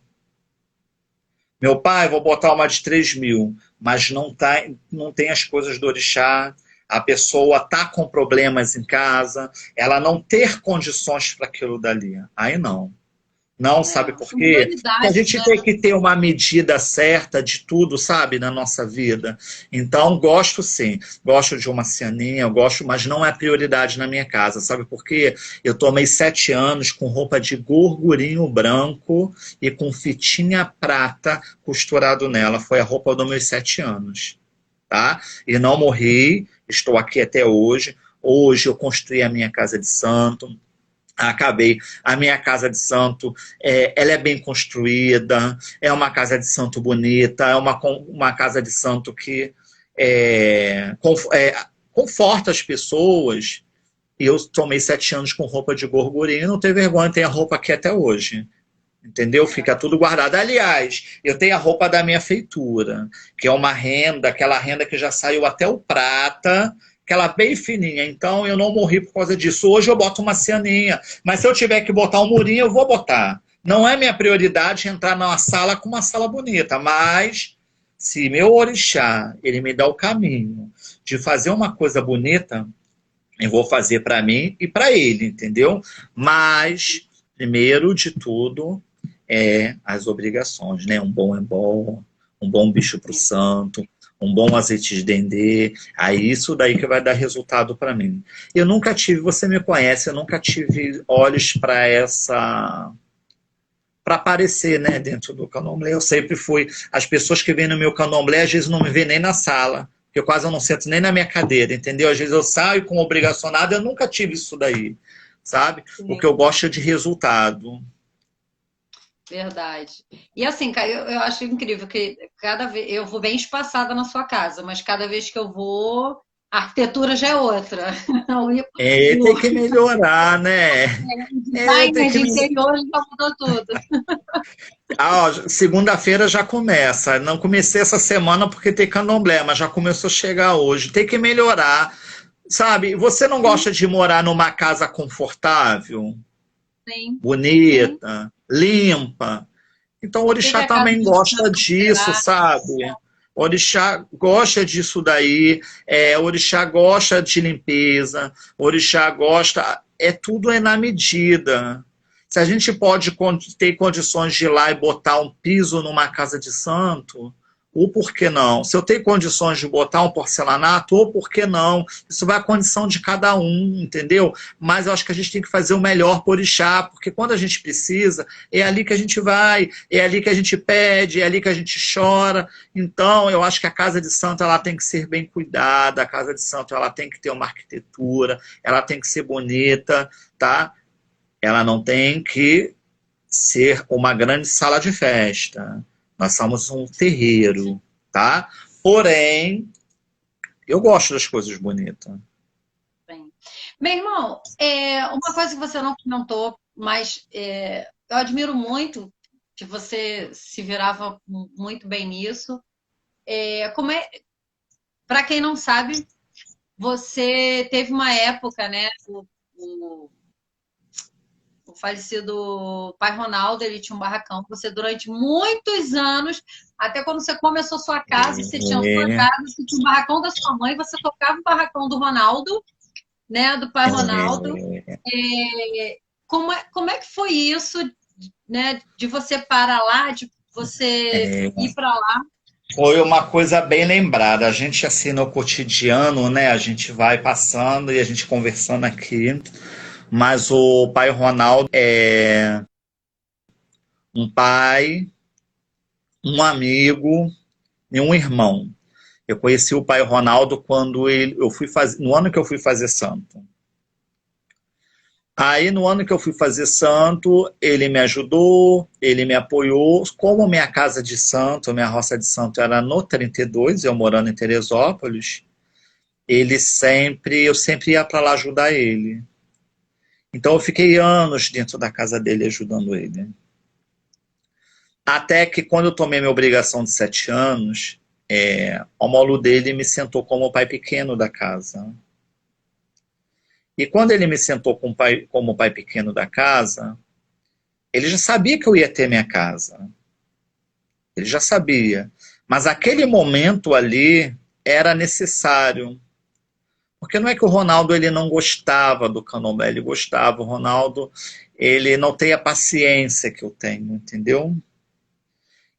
meu pai, eu vou botar uma de 3.000, mas não tem as coisas do orixá, a pessoa tá com problemas em casa, ela não ter condições para aquilo dali, aí não. Não, sabe por quê? Porque a gente tem que ter uma medida certa de tudo, sabe, na nossa vida. Então, gosto sim. Gosto de uma cianinha, eu gosto, mas não é prioridade na minha casa. Sabe por quê? Eu tomei 7 anos com roupa de gorgurinho branco e com fitinha prata costurado nela. Foi a roupa dos meus 7 anos. Tá? E não morri, estou aqui até hoje. Hoje eu construí a minha casa de santo. Acabei. A minha casa de santo, ela é bem construída, é uma casa de santo bonita, é uma casa de santo que conforta as pessoas. E eu tomei 7 anos com roupa de gorgurinho, não tenho vergonha, tenho a roupa aqui até hoje. Entendeu? Fica tudo guardado. Aliás, eu tenho a roupa da minha feitura, que é uma renda, aquela renda que já saiu até o prata, aquela bem fininha, então eu não morri por causa disso. Hoje eu boto uma cianinha, mas se eu tiver que botar um murinho, eu vou botar. Não é minha prioridade entrar numa sala com uma sala bonita, mas se meu orixá, ele me dá o caminho de fazer uma coisa bonita, eu vou fazer para mim e para ele, entendeu? Mas, primeiro de tudo, as obrigações, né? Um bom ebó, um bom bicho para o santo, um bom azeite de dendê, aí isso daí que vai dar resultado para mim. Eu nunca tive, você me conhece, eu nunca tive olhos para aparecer, né, dentro do candomblé. Eu sempre fui, as pessoas que vêm no meu candomblé, às vezes não me vêem nem na sala, porque eu quase não sento nem na minha cadeira, entendeu? Às vezes eu saio com obrigacionado, eu nunca tive isso daí, sabe? Sim. O que eu gosto é de resultado. Verdade. E assim, eu acho incrível que cada vez eu vou bem espaçada na sua casa, mas cada vez que eu vou, a arquitetura já é outra. Tem que melhorar, né? De interior já mudou tudo. Segunda-feira já começa. Não comecei essa semana porque tem candomblé, mas já começou a chegar hoje. Tem que melhorar. Sabe, você não gosta de morar numa casa confortável? Sim. Bonita? Sim. Limpa. Então o orixá também gosta disso, sabe? O orixá gosta disso daí, o orixá gosta de limpeza, o orixá gosta, tudo na medida. Se a gente pode ter condições de ir lá e botar um piso numa casa de santo, ou por que não? Se eu tenho condições de botar um porcelanato, ou por que não? Isso vai à condição de cada um, entendeu? Mas eu acho que a gente tem que fazer o melhor por orixá, porque quando a gente precisa, é ali que a gente vai, é ali que a gente pede, é ali que a gente chora. Então, eu acho que a casa de santo ela tem que ser bem cuidada, a casa de santo ela tem que ter uma arquitetura, ela tem que ser bonita, tá? Ela não tem que ser uma grande sala de festa. Nós somos um terreiro, tá? Porém, eu gosto das coisas bonitas. Bem. Meu irmão, uma coisa que você não comentou, mas eu admiro muito que você se virava muito bem nisso. Para quem não sabe, você teve uma época, né? O falecido pai Ronaldo, ele tinha um barracão. Você, durante muitos anos, até quando você começou sua casa, você tinha sua casa, você tinha o barracão da sua mãe, você tocava o barracão do Ronaldo, né? Do pai Ronaldo. Como é que foi isso, né? De você parar lá, de você ir para lá? Foi uma coisa bem lembrada. A gente, assim, no cotidiano, né? A gente vai passando e a gente conversando aqui. Mas o pai Ronaldo é um pai, um amigo e um irmão. Eu conheci o pai Ronaldo quando no ano que eu fui fazer santo. Aí, no ano que eu fui fazer santo, ele me ajudou, ele me apoiou. Como minha casa de santo, minha roça de santo era no 32, eu morando em Teresópolis, eu sempre ia para lá ajudar ele. Então eu fiquei anos dentro da casa dele ajudando ele. Até que quando eu tomei minha obrigação de 7 anos, o molo dele me sentou como o pai pequeno da casa. E quando ele me sentou como pai pequeno da casa, ele já sabia que eu ia ter minha casa. Ele já sabia. Mas aquele momento ali era necessário. Porque não é que o Ronaldo ele não gostava do candomblé, ele gostava. O Ronaldo ele não tem a paciência que eu tenho, entendeu?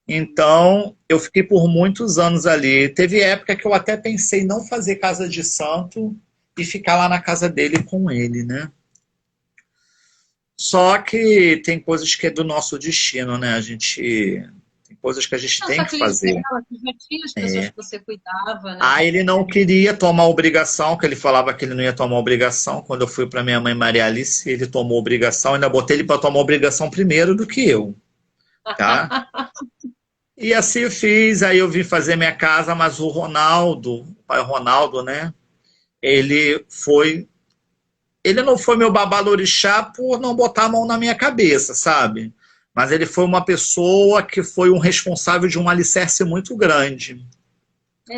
Então, eu fiquei por muitos anos ali. Teve época que eu até pensei em não fazer casa de santo e ficar lá na casa dele com ele, né? Só que tem coisas que é do nosso destino, né? Tem coisas que a gente tem que fazer. Já tinha as pessoas que você cuidava, né? Ah, ele não queria tomar obrigação, que ele falava que ele não ia tomar obrigação. Quando eu fui para minha mãe Maria Alice, ele tomou obrigação, ainda botei ele para tomar obrigação primeiro do que eu, tá? E assim eu fiz, aí eu vim fazer minha casa, mas o pai Ronaldo, né? Ele não foi meu babalorixá por não botar a mão na minha cabeça, sabe? Mas ele foi uma pessoa que foi um responsável de um alicerce muito grande.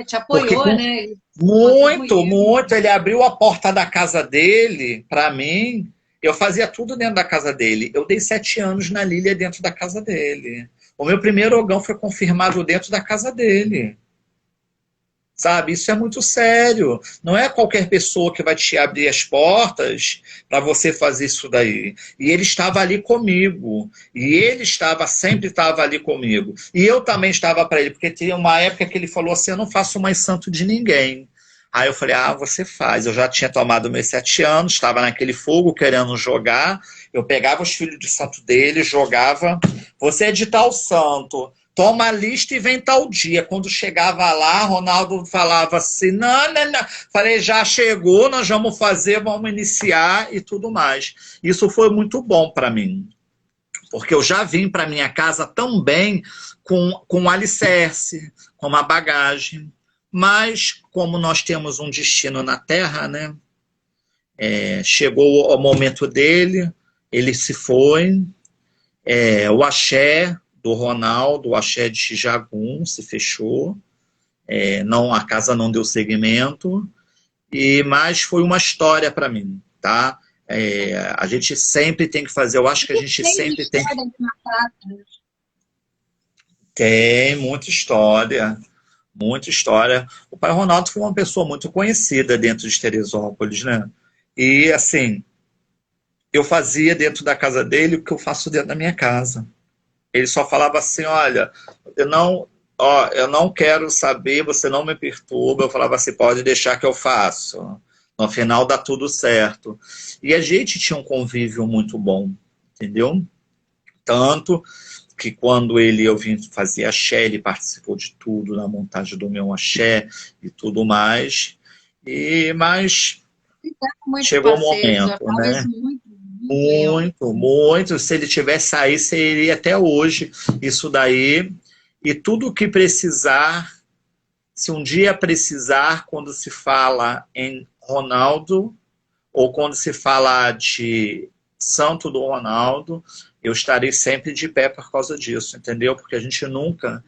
Te apoiou, né? Muito, muito. Ele abriu a porta da casa dele para mim. Eu fazia tudo dentro da casa dele. Eu dei 7 anos na Lília dentro da casa dele. O meu primeiro ogão foi confirmado dentro da casa dele. Sabe? Isso é muito sério. Não é qualquer pessoa que vai te abrir as portas para você fazer isso daí. E ele estava ali comigo. E ele sempre estava ali comigo. E eu também estava para ele, porque tinha uma época que ele falou assim, eu não faço mais santo de ninguém. Aí eu falei, você faz. Eu já tinha tomado meus 7 anos, estava naquele fogo querendo jogar. Eu pegava os filhos de santo dele, jogava. Você é de tal santo. Toma a lista e vem tal dia. Quando chegava lá, Ronaldo falava assim, não. Falei, já chegou, nós vamos fazer, vamos iniciar e tudo mais. Isso foi muito bom para mim. Porque eu já vim para minha casa também com alicerce, com uma bagagem. Mas, como nós temos um destino na Terra, né? Chegou o momento dele, ele se foi. O axé do Ronaldo, o axé de Xijagum se fechou. A casa não deu seguimento. Mas foi uma história para mim, tá? A gente sempre tem que fazer, eu acho que a gente sempre tem. Tem muita história. Muita história. O pai Ronaldo foi uma pessoa muito conhecida dentro de Teresópolis, né? E, assim, eu fazia dentro da casa dele o que eu faço dentro da minha casa. Ele só falava assim, olha, ó, eu não quero saber, você não me perturba. Eu falava assim, pode deixar que eu faço. No final dá tudo certo. E a gente tinha um convívio muito bom, entendeu? Tanto que quando eu vim fazer axé, ele participou de tudo, na montagem do meu axé e tudo mais. Mas Muitos chegou o parceiros, eu momento, achava isso né? muito, muito eu. Muito, muito. Se ele tivesse aí, seria até hoje isso daí. E tudo o que precisar, se um dia precisar, quando se fala em Ronaldo, ou quando se fala de Santo do Ronaldo, eu estarei sempre de pé por causa disso, entendeu? Porque a gente nunca,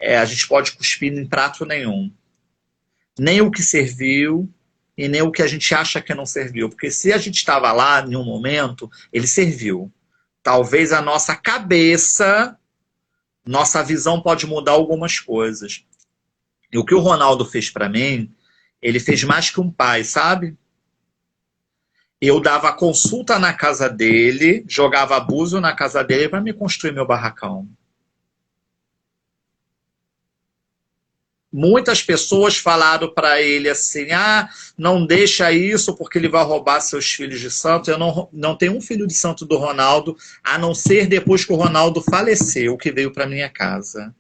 a gente pode cuspir em prato nenhum. Nem o que serviu e nem o que a gente acha que não serviu. Porque se a gente estava lá em um momento, ele serviu. Talvez a nossa cabeça, nossa visão pode mudar algumas coisas. E o que o Ronaldo fez para mim, ele fez mais que um pai, sabe? Eu dava consulta na casa dele, jogava abuso na casa dele para me construir meu barracão. Muitas pessoas falaram para ele assim, não deixa isso porque ele vai roubar seus filhos de santo. Eu não tenho um filho de santo do Ronaldo, a não ser depois que o Ronaldo faleceu, que veio para minha casa.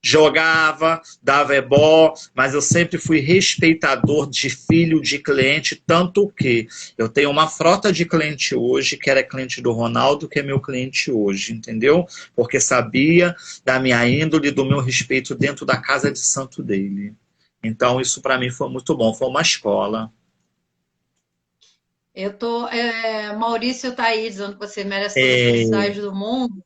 Jogava, dava ebó, mas eu sempre fui respeitador de filho de cliente, tanto que eu tenho uma frota de cliente hoje, que era cliente do Ronaldo, que é meu cliente hoje, entendeu? Porque sabia da minha índole, do meu respeito dentro da casa de santo dele. Então isso para mim foi muito bom, foi uma escola. Maurício tá aí dizendo que você merece toda a É, felicidade do mundo.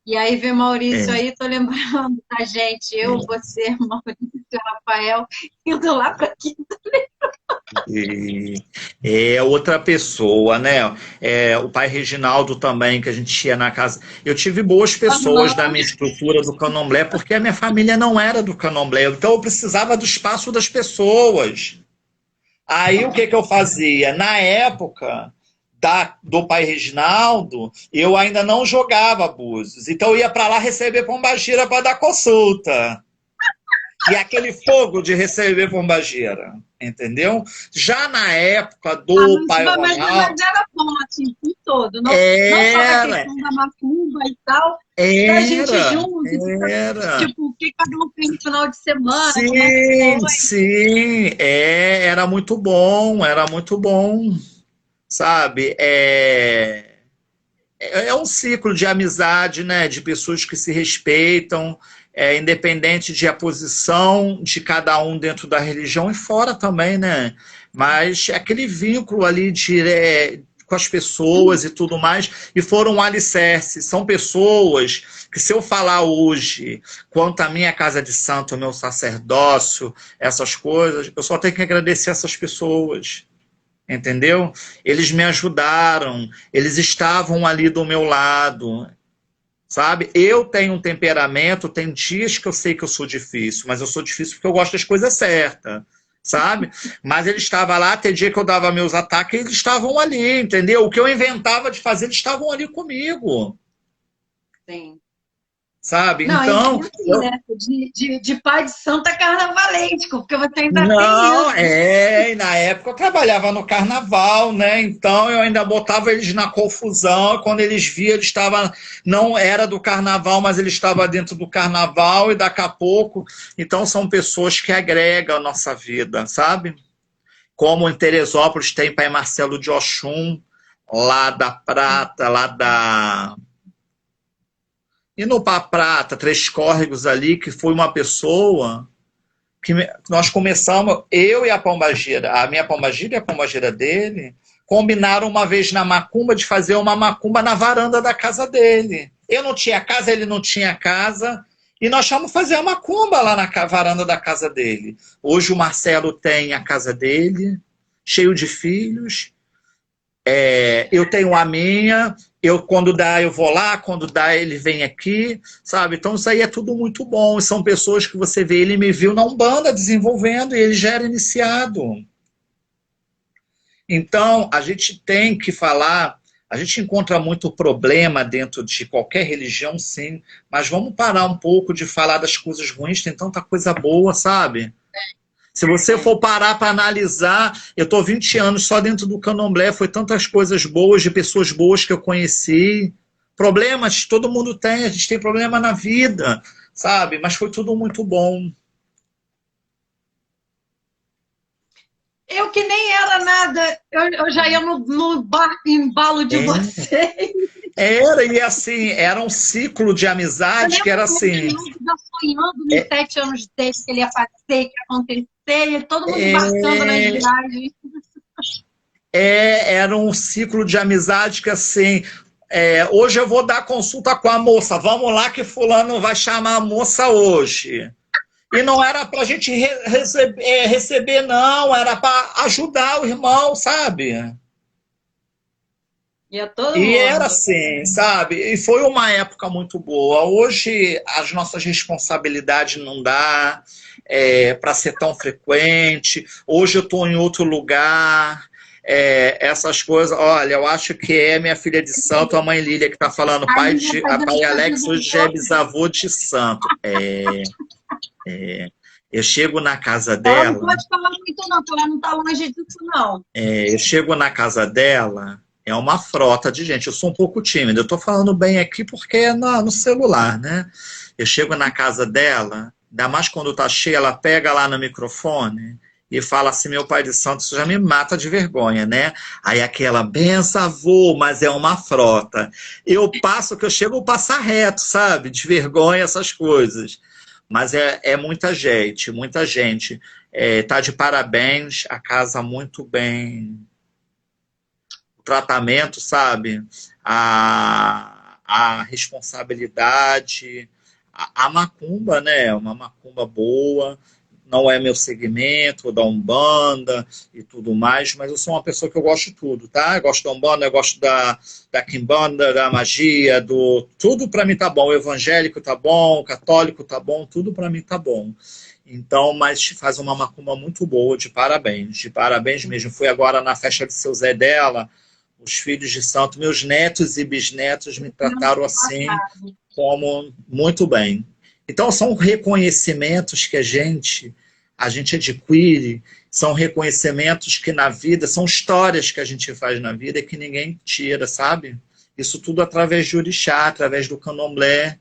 E aí vê Maurício é. aí, tô lembrando da gente, eu, você, Maurício, Rafael, indo lá para aqui. E é outra pessoa, né? O pai Reginaldo também, que a gente ia na casa. Eu tive boas pessoas da minha estrutura do candomblé, porque a minha família não era do candomblé, então eu precisava do espaço das pessoas. Aí o que eu fazia? Na época do pai Reginaldo, eu ainda não jogava abusos, então eu ia para lá receber pombagira para dar consulta. E aquele fogo de receber pombagira, entendeu? Já na época do pai Mas Ronaldo, era bom, assim, por todo. Não só da era, questão da macumba e tal, da gente era, junto, era. tipo, o que cada um fez no final de semana, como é que Sim, foi. sim, era muito bom, sabe? É um ciclo de amizade, né? De pessoas que se respeitam, independente de a posição de cada um dentro da religião e fora também, né? Mas é aquele vínculo ali com as pessoas e tudo mais, e foram um alicerce. São pessoas que, se eu falar hoje quanto à minha casa de santo, o meu sacerdócio, essas coisas, eu só tenho que agradecer essas pessoas. Entendeu? Eles me ajudaram, eles estavam ali do meu lado, sabe? Eu tenho um temperamento, tem dias que eu sei que eu sou difícil, mas eu sou difícil porque eu gosto das coisas certas, sabe? Mas ele estava lá, até dia que eu dava meus ataques, eles estavam ali, entendeu? O que eu inventava de fazer, eles estavam ali comigo, Sim. sabe? Não, Então, e assim, né? De pai de santo é carnavalesco, porque você ainda tem não, isso. e na época eu trabalhava no carnaval, né? Então eu ainda botava eles na confusão. Quando eles viam, ele estava, não era do carnaval, mas ele estava dentro do carnaval, e daqui a pouco. Então são pessoas que agregam a nossa vida, sabe? Como em Teresópolis tem Pai Marcelo de Oxum, lá da Prata, lá da. E no Pá Prata, Três Córregos ali, que foi uma pessoa que nós começamos, eu e a pombagira, a minha pombagira e a pombagira dele, combinaram uma vez na macumba de fazer uma macumba na varanda da casa dele. Eu não tinha casa, ele não tinha casa, e nós fomos fazer a macumba lá na varanda da casa dele. Hoje o Marcelo tem a casa dele, cheio de filhos, eu tenho a minha, quando dá eu vou lá, quando dá ele vem aqui, sabe? Então isso aí é tudo muito bom. E são pessoas que você vê, ele me viu na Umbanda desenvolvendo e ele já era iniciado. Então a gente tem que falar A gente encontra muito problema dentro de qualquer religião, sim, mas vamos parar um pouco de falar das coisas ruins, tem tanta coisa boa, sabe? Se você for parar para analisar, eu estou 20 anos só dentro do candomblé, foi tantas coisas boas, de pessoas boas que eu conheci. Problemas todo mundo tem, a gente tem problema na vida, sabe? Mas foi tudo muito bom. Eu que nem era nada, eu já ia no embalo de vocês. Era, e assim, era um ciclo de Eu amizade que lembro era que o assim. Fernando já sonhando nos 7 anos dele, que ele ia fazer, que ia acontecer, e todo mundo embarcando nas viagens. Era um ciclo de amizade que assim. Hoje eu vou dar consulta com a moça, vamos lá que fulano vai chamar a moça hoje. E não era para a gente receber, não, era para ajudar o irmão, sabe? E era assim, sabe? E foi uma época muito boa. Hoje as nossas responsabilidades não dá para ser tão frequente. Hoje eu estou em outro lugar. Essas coisas, olha, eu acho que é minha filha de santo, a mãe Lília, que está falando, pai Alex hoje já é bisavô de santo. Eu chego na casa dela. Ela não pode falar muito, não, porque ela não está longe disso, não. Eu chego na casa dela, é uma frota de gente. Eu sou um pouco tímido. Eu estou falando bem aqui porque é no celular, né? Eu chego na casa dela, ainda mais quando está cheia, ela pega lá no microfone e fala assim: meu pai de santo, isso já me mata de vergonha, né? Aí aquela, benção, avô, mas é uma frota. Eu passo, que eu chego a passar reto, sabe? De vergonha, essas coisas. Mas é muita gente, muita gente. Tá de parabéns, a casa muito bem. O tratamento, sabe? A responsabilidade. A macumba, né? Uma macumba boa. Não é meu segmento, da Umbanda e tudo mais, mas eu sou uma pessoa que eu gosto de tudo, tá? Eu gosto da Umbanda, eu gosto da Quimbanda, da magia, tudo para mim tá bom. O evangélico tá bom, o católico tá bom, tudo para mim tá bom. Então, mas faz uma macumba muito boa, de parabéns mesmo. Fui agora na festa de seu Zé dela, os filhos de santo, meus netos e bisnetos me trataram assim, como muito bem. Então, são reconhecimentos que a gente adquire, são reconhecimentos que na vida, são histórias que a gente faz na vida e que ninguém tira, sabe? Isso tudo através de orixá, através do candomblé.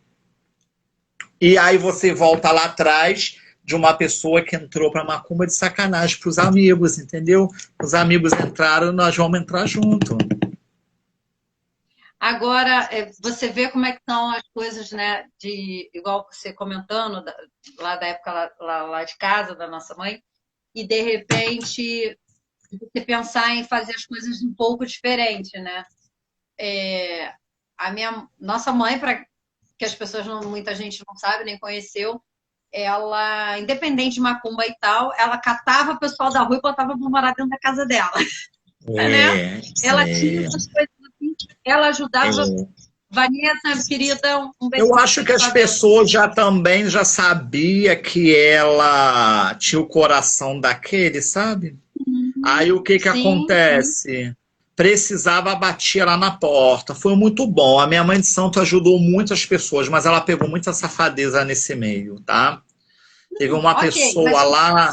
E aí você volta lá atrás de uma pessoa que entrou para macumba de sacanagem para os amigos, entendeu? Os amigos entraram, nós vamos entrar junto. Agora, você vê como é que estão as coisas, né? Igual você comentando, lá da época lá de casa, da nossa mãe, e de repente você pensar em fazer as coisas um pouco diferente, né? Nossa mãe, para que as pessoas, muita gente não sabe, nem conheceu, ela, independente de macumba e tal, ela catava o pessoal da rua e botava para morar dentro da casa dela. Né? Ela tinha essas coisas assim, ela ajudava. Vanessa, querida, um beijo. Eu acho que as pessoas também já sabiam que ela tinha o coração daquele, sabe? Aí o que acontece? Precisava, batia lá na porta. Foi muito bom. A minha mãe de santo ajudou muitas pessoas, mas ela pegou muita safadeza nesse meio, tá? Teve uma pessoa lá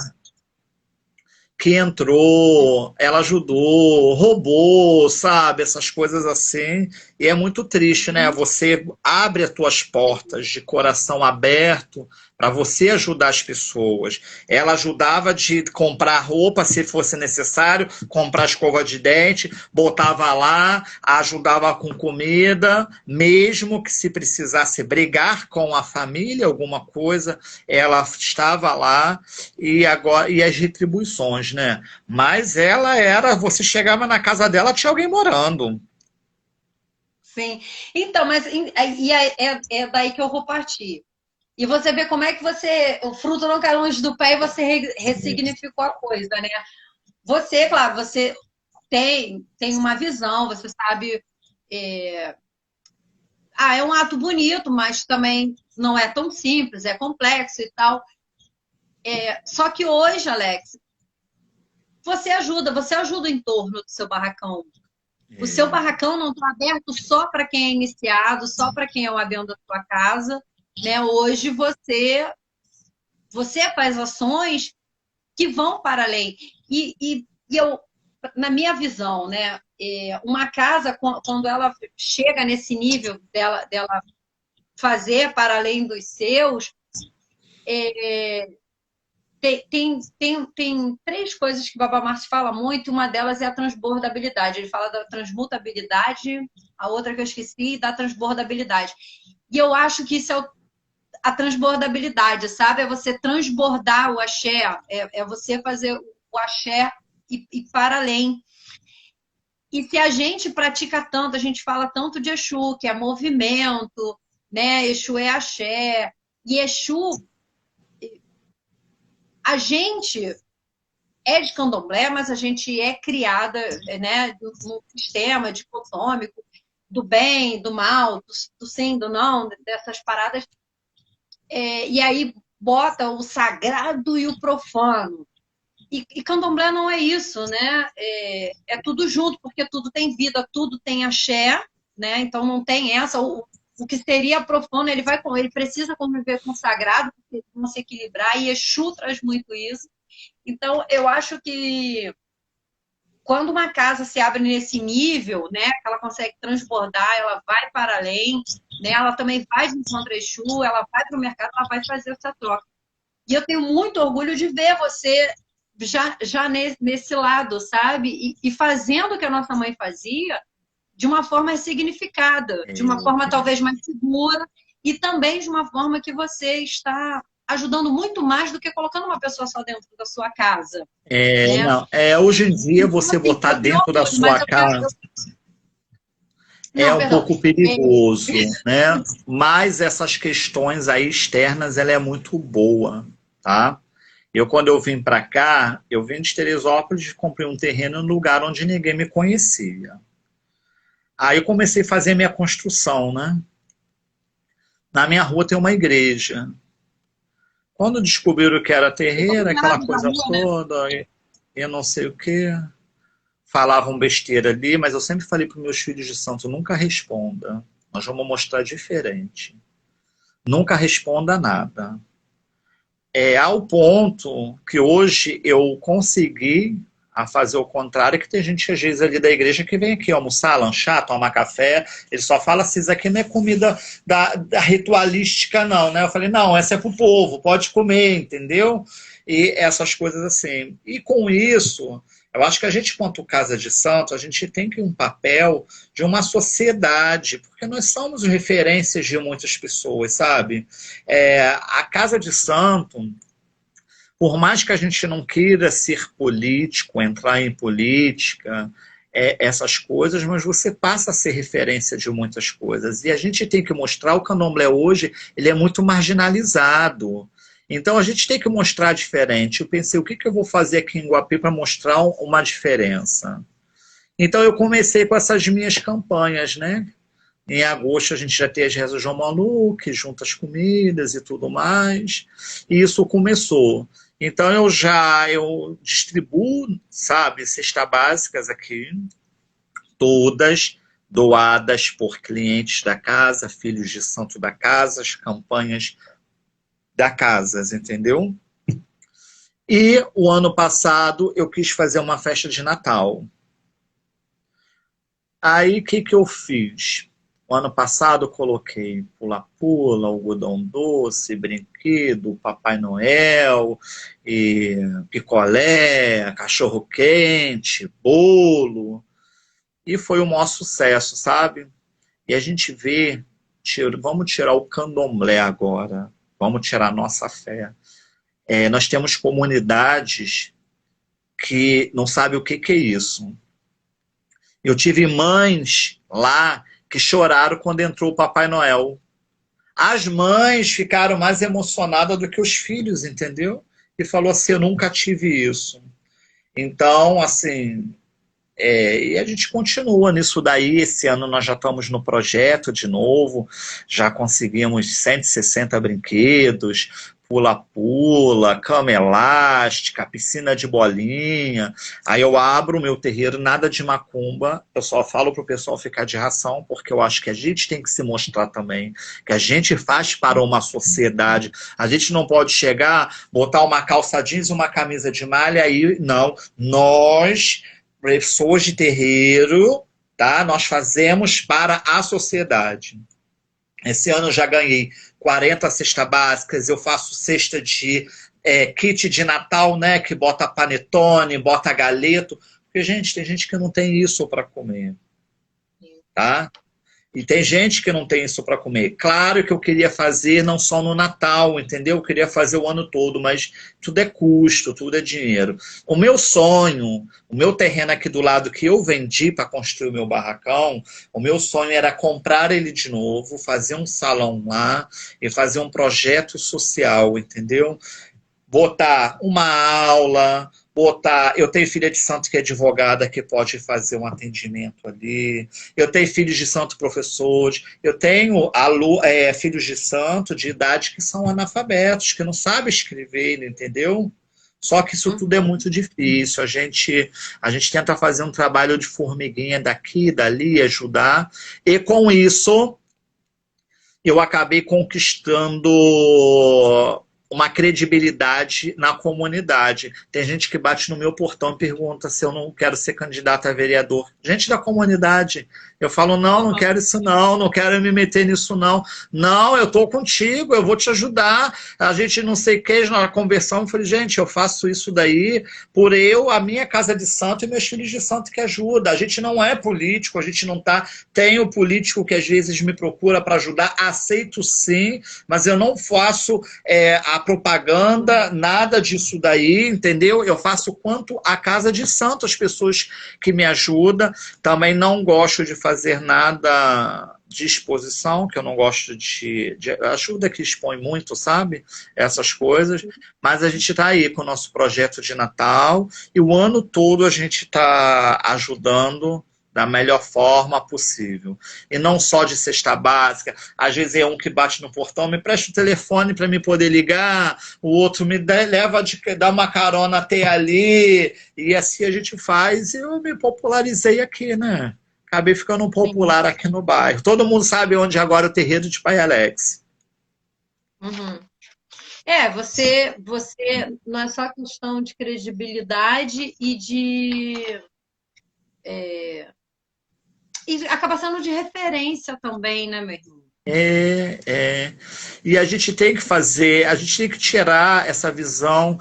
que entrou, ela ajudou, roubou, sabe? Essas coisas assim. E é muito triste, né? Você abre as tuas portas de coração aberto para você ajudar as pessoas. Ela ajudava de comprar roupa, se fosse necessário, comprar escova de dente, botava lá, ajudava com comida, mesmo que se precisasse brigar com a família, alguma coisa, ela estava lá. E as retribuições, né? Mas você chegava na casa dela, tinha alguém morando. Sim. Então, mas é daí que eu vou partir. E você vê como é que o fruto não cai longe do pé e você ressignificou a coisa, né? Você, claro, você tem uma visão, você sabe. É um ato bonito, mas também não é tão simples, é complexo e tal. Só que hoje, Alex, você ajuda o entorno do seu barracão. O seu barracão não está aberto só para quem é iniciado, só para quem é o abençoado da sua casa, né? Hoje você faz ações que vão para além. E eu, na minha visão, né, uma casa, quando ela chega nesse nível dela fazer para além dos seus, tem três coisas que o Baba Márcio fala muito, uma delas é a transbordabilidade. Ele fala da transmutabilidade, a outra que eu esqueci, da transbordabilidade. E eu acho que isso é a transbordabilidade, sabe? É você transbordar o axé, é você fazer o axé e para além. E se a gente pratica tanto, a gente fala tanto de Exu, que é movimento, né? Exu é axé. E Exu, a gente é de candomblé, mas a gente é criada, né, num sistema dicotômico do bem, do mal, do sim, do não, dessas paradas. E aí bota o sagrado e o profano. E candomblé não é isso, né? É tudo junto, porque tudo tem vida, tudo tem axé, né? Então não tem essa. O que seria profano, ele precisa conviver com o sagrado, porque vão se equilibrar, e Exu traz muito isso. Então, eu acho que quando uma casa se abre nesse nível, né, que ela consegue transbordar, ela vai para além, né, ela também vai de encontro a Exu, ela vai para o mercado, ela vai fazer essa troca. E eu tenho muito orgulho de ver você já nesse lado, sabe? E fazendo o que a nossa mãe fazia de uma forma significada, de uma forma talvez mais segura, e também de uma forma que você está ajudando muito mais do que colocando uma pessoa só dentro da sua casa. Né? Não, hoje em dia você botar dentro da sua casa um pouco perigoso, né? Mas essas questões aí externas, ela é muito boa, tá? Quando eu vim para cá, eu vim de Teresópolis e comprei um terreno no lugar onde ninguém me conhecia. Aí eu comecei a fazer minha construção, né? Na minha rua tem uma igreja. Quando descobriram que era terreiro, aquela coisa toda, e não sei o quê, falavam besteira ali, mas eu sempre falei para os meus filhos de santo, nunca responda. Nós vamos mostrar diferente. Nunca responda nada. Ao ponto que hoje eu consegui a fazer o contrário, que tem gente às vezes ali da igreja que vem aqui almoçar, lanchar, tomar café, ele só fala assim, isso aqui não é comida da ritualística não, né? Eu falei, não, essa é pro povo, pode comer, entendeu? E essas coisas assim. E com isso, eu acho que a gente, quanto Casa de Santo, a gente tem que um papel de uma sociedade, porque nós somos referências de muitas pessoas, sabe? A Casa de Santo, por mais que a gente não queira ser político, entrar em política, essas coisas, mas você passa a ser referência de muitas coisas. E a gente tem que mostrar, o candomblé hoje, ele é muito marginalizado. Então a gente tem que mostrar diferente. Eu pensei, o que eu vou fazer aqui em Guapi para mostrar uma diferença? Então eu comecei com essas minhas campanhas, né? Em agosto a gente já tem as rezas João Malu, que junta as comidas e tudo mais. E isso começou. Então eu distribuo, sabe, cestas básicas aqui, todas doadas por clientes da casa, filhos de santo da casa, as campanhas da casa, entendeu? E o ano passado eu quis fazer uma festa de Natal. Aí o que eu fiz? O ano passado eu coloquei pula-pula, algodão doce, brinquedo, Papai Noel, e picolé, cachorro-quente, bolo. E foi um maior sucesso, sabe? E a gente vê, vamos tirar o candomblé agora, vamos tirar a nossa fé. Nós temos comunidades que não sabem o que é isso. Eu tive mães lá que choraram quando entrou o Papai Noel. As mães ficaram mais emocionadas do que os filhos, entendeu? E falou assim, eu nunca tive isso. Então, assim, e a gente continua nisso daí. Esse ano nós já estamos no projeto de novo, já conseguimos 160 brinquedos, pula-pula, cama elástica, piscina de bolinha. Aí eu abro o meu terreiro, nada de macumba, eu só falo pro pessoal ficar de ração, porque eu acho que a gente tem que se mostrar também, que a gente faz para uma sociedade. A gente não pode chegar, botar uma calça jeans e uma camisa de malha, aí não. Nós, pessoas de terreiro, tá? Nós fazemos para a sociedade. Esse ano eu já ganhei 40 cestas básicas, eu faço cesta de kit de Natal, né? Que bota panetone, bota galeto. Porque, gente, tem gente que não tem isso para comer, tá? E tem gente que não tem isso para comer. Claro que eu queria fazer não só no Natal, entendeu? Eu queria fazer o ano todo, mas tudo é custo, tudo é dinheiro. O meu sonho, o meu terreno aqui do lado que eu vendi para construir o meu barracão, o meu sonho era comprar ele de novo, fazer um salão lá e fazer um projeto social, entendeu? Botar uma aula, eu tenho filha de santo que é advogada, que pode fazer um atendimento ali, eu tenho filhos de santo professores, eu tenho filhos de santo de idade que são analfabetos, que não sabem escrever, entendeu? Só que isso tudo é muito difícil, a gente tenta fazer um trabalho de formiguinha daqui, dali, ajudar, e com isso eu acabei conquistando uma credibilidade na comunidade. Tem gente que bate no meu portão e pergunta se eu não quero ser candidato a vereador. Gente da comunidade. Eu falo, não quero isso não quero me meter nisso não. Não, eu estou contigo, eu vou te ajudar. A gente não sei o que, na conversão, eu falei, gente, eu faço isso daí por a minha casa de santo e meus filhos de santo que ajuda. A gente não é político, a gente não tá... Tem o político que às vezes me procura para ajudar, aceito sim, mas eu não faço a propaganda, nada disso daí, entendeu? Eu faço quanto a casa de santo, as pessoas que me ajudam. Também não gosto de fazer nada de exposição, que eu não gosto de ajuda que expõe muito, sabe? Essas coisas. Mas a gente está aí com o nosso projeto de Natal e o ano todo a gente está ajudando da melhor forma possível. E não só de cesta básica. Às vezes é um que bate no portão, me presta o telefone para me poder ligar, o outro me dá uma carona até ali, e assim a gente faz, e eu me popularizei aqui, né? Acabei ficando popular aqui no bairro. Todo mundo sabe onde agora é o terreiro de Pai Alex. Uhum. Você não é só questão de credibilidade e e acaba sendo de referência também, né, meu irmão? E a gente tem que tirar essa visão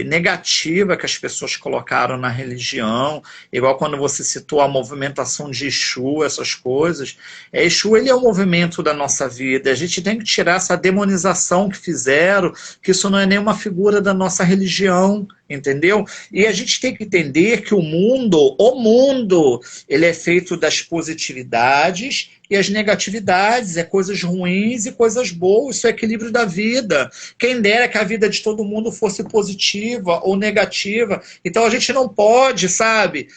negativa que as pessoas colocaram na religião, igual quando você citou a movimentação de Exu, essas coisas. Exu, ele é um movimento da nossa vida, a gente tem que tirar essa demonização que fizeram, que isso não é nenhuma figura da nossa religião, entendeu? E a gente tem que entender que o mundo, ele é feito das positividades e as negatividades, coisas ruins e coisas boas, isso é equilíbrio da vida. Quem dera que a vida de todo mundo fosse positiva ou negativa. Então a gente não pode, sabe,